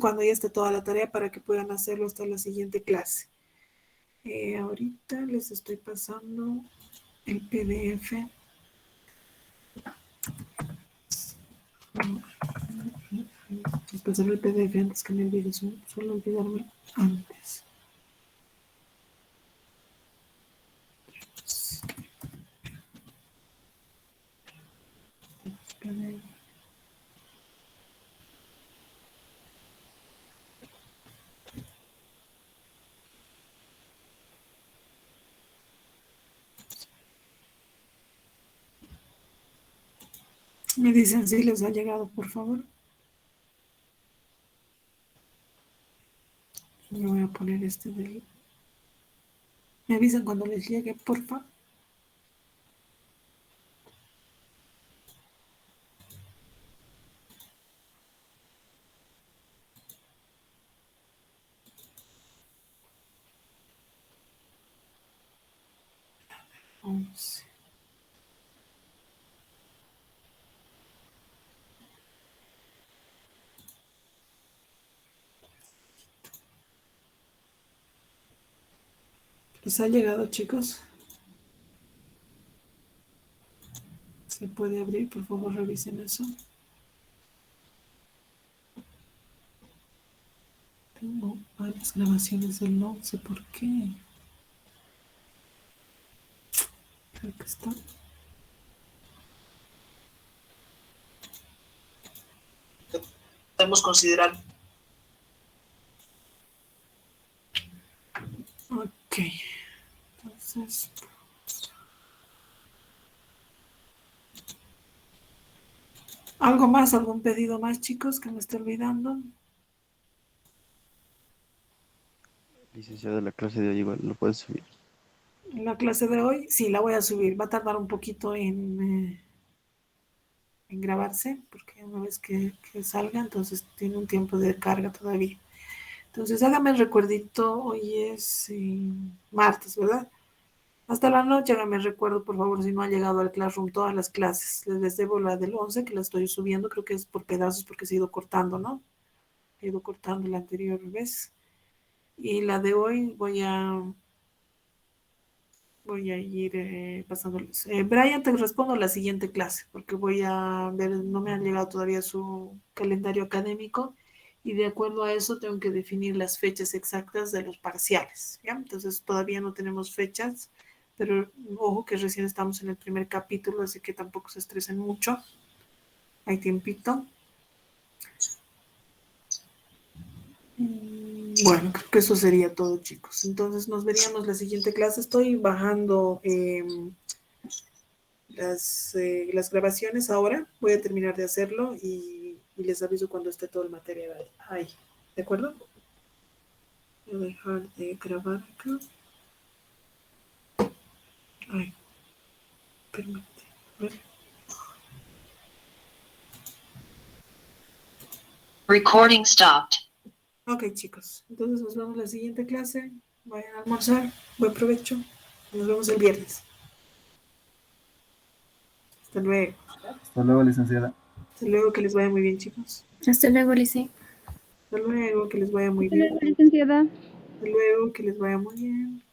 cuando ya esté toda la tarea para que puedan hacerlo hasta la siguiente clase. Ahorita les estoy pasando el PDF. Pasar el PDF antes que me olvide, suelo olvidarme antes. Me dicen si les ha llegado, por favor. Yo voy a poner este de ahí. Me avisan cuando les llegue, por favor. ¿Les ha llegado, chicos? ¿Se puede abrir? Por favor, revisen eso. Tengo varias grabaciones del 11, ¿por qué? Creo que está. Podemos considerar. Ok. Entonces. ¿Algo más? ¿Algún pedido más, chicos, que me esté olvidando? Licenciada, la clase de hoy igual lo puedes subir. La clase de hoy, sí, la voy a subir. Va a tardar un poquito en grabarse, porque una vez que salga, entonces tiene un tiempo de carga todavía. Entonces, hágame el recuerdito. Hoy es martes, ¿verdad? Hasta la noche, hágame el recuerdo, por favor, si no ha llegado al Classroom todas las clases. Les debo la del 11, que la estoy subiendo, creo que es por pedazos, porque se ha ido cortando, ¿no? He ido cortando la anterior vez. Y la de hoy voy a ir pasándoles. Brian, te respondo a la siguiente clase, porque voy a ver, no me han llegado todavía su calendario académico, y de acuerdo a eso tengo que definir las fechas exactas de los parciales, ¿ya? Entonces todavía no tenemos fechas, pero ojo que recién estamos en el primer capítulo, así que tampoco se estresen mucho. Hay tiempito. Bueno, creo que eso sería todo, chicos. Entonces nos veríamos la siguiente clase. Estoy bajando las grabaciones ahora. Voy a terminar de hacerlo y les aviso cuando esté todo el material ahí. ¿De acuerdo? Voy a dejar de grabar acá. Ay, permite. Recording stopped. Ok, chicos. Entonces nos vemos en la siguiente clase. Vayan a almorzar. Buen provecho. Nos vemos el viernes. Hasta luego. Hasta luego, licenciada. Hasta luego, que les vaya muy bien, chicos. Hasta luego, Lice. Hasta luego, que les vaya muy Hasta bien. luego, licenciada. Hasta luego, que les vaya muy bien.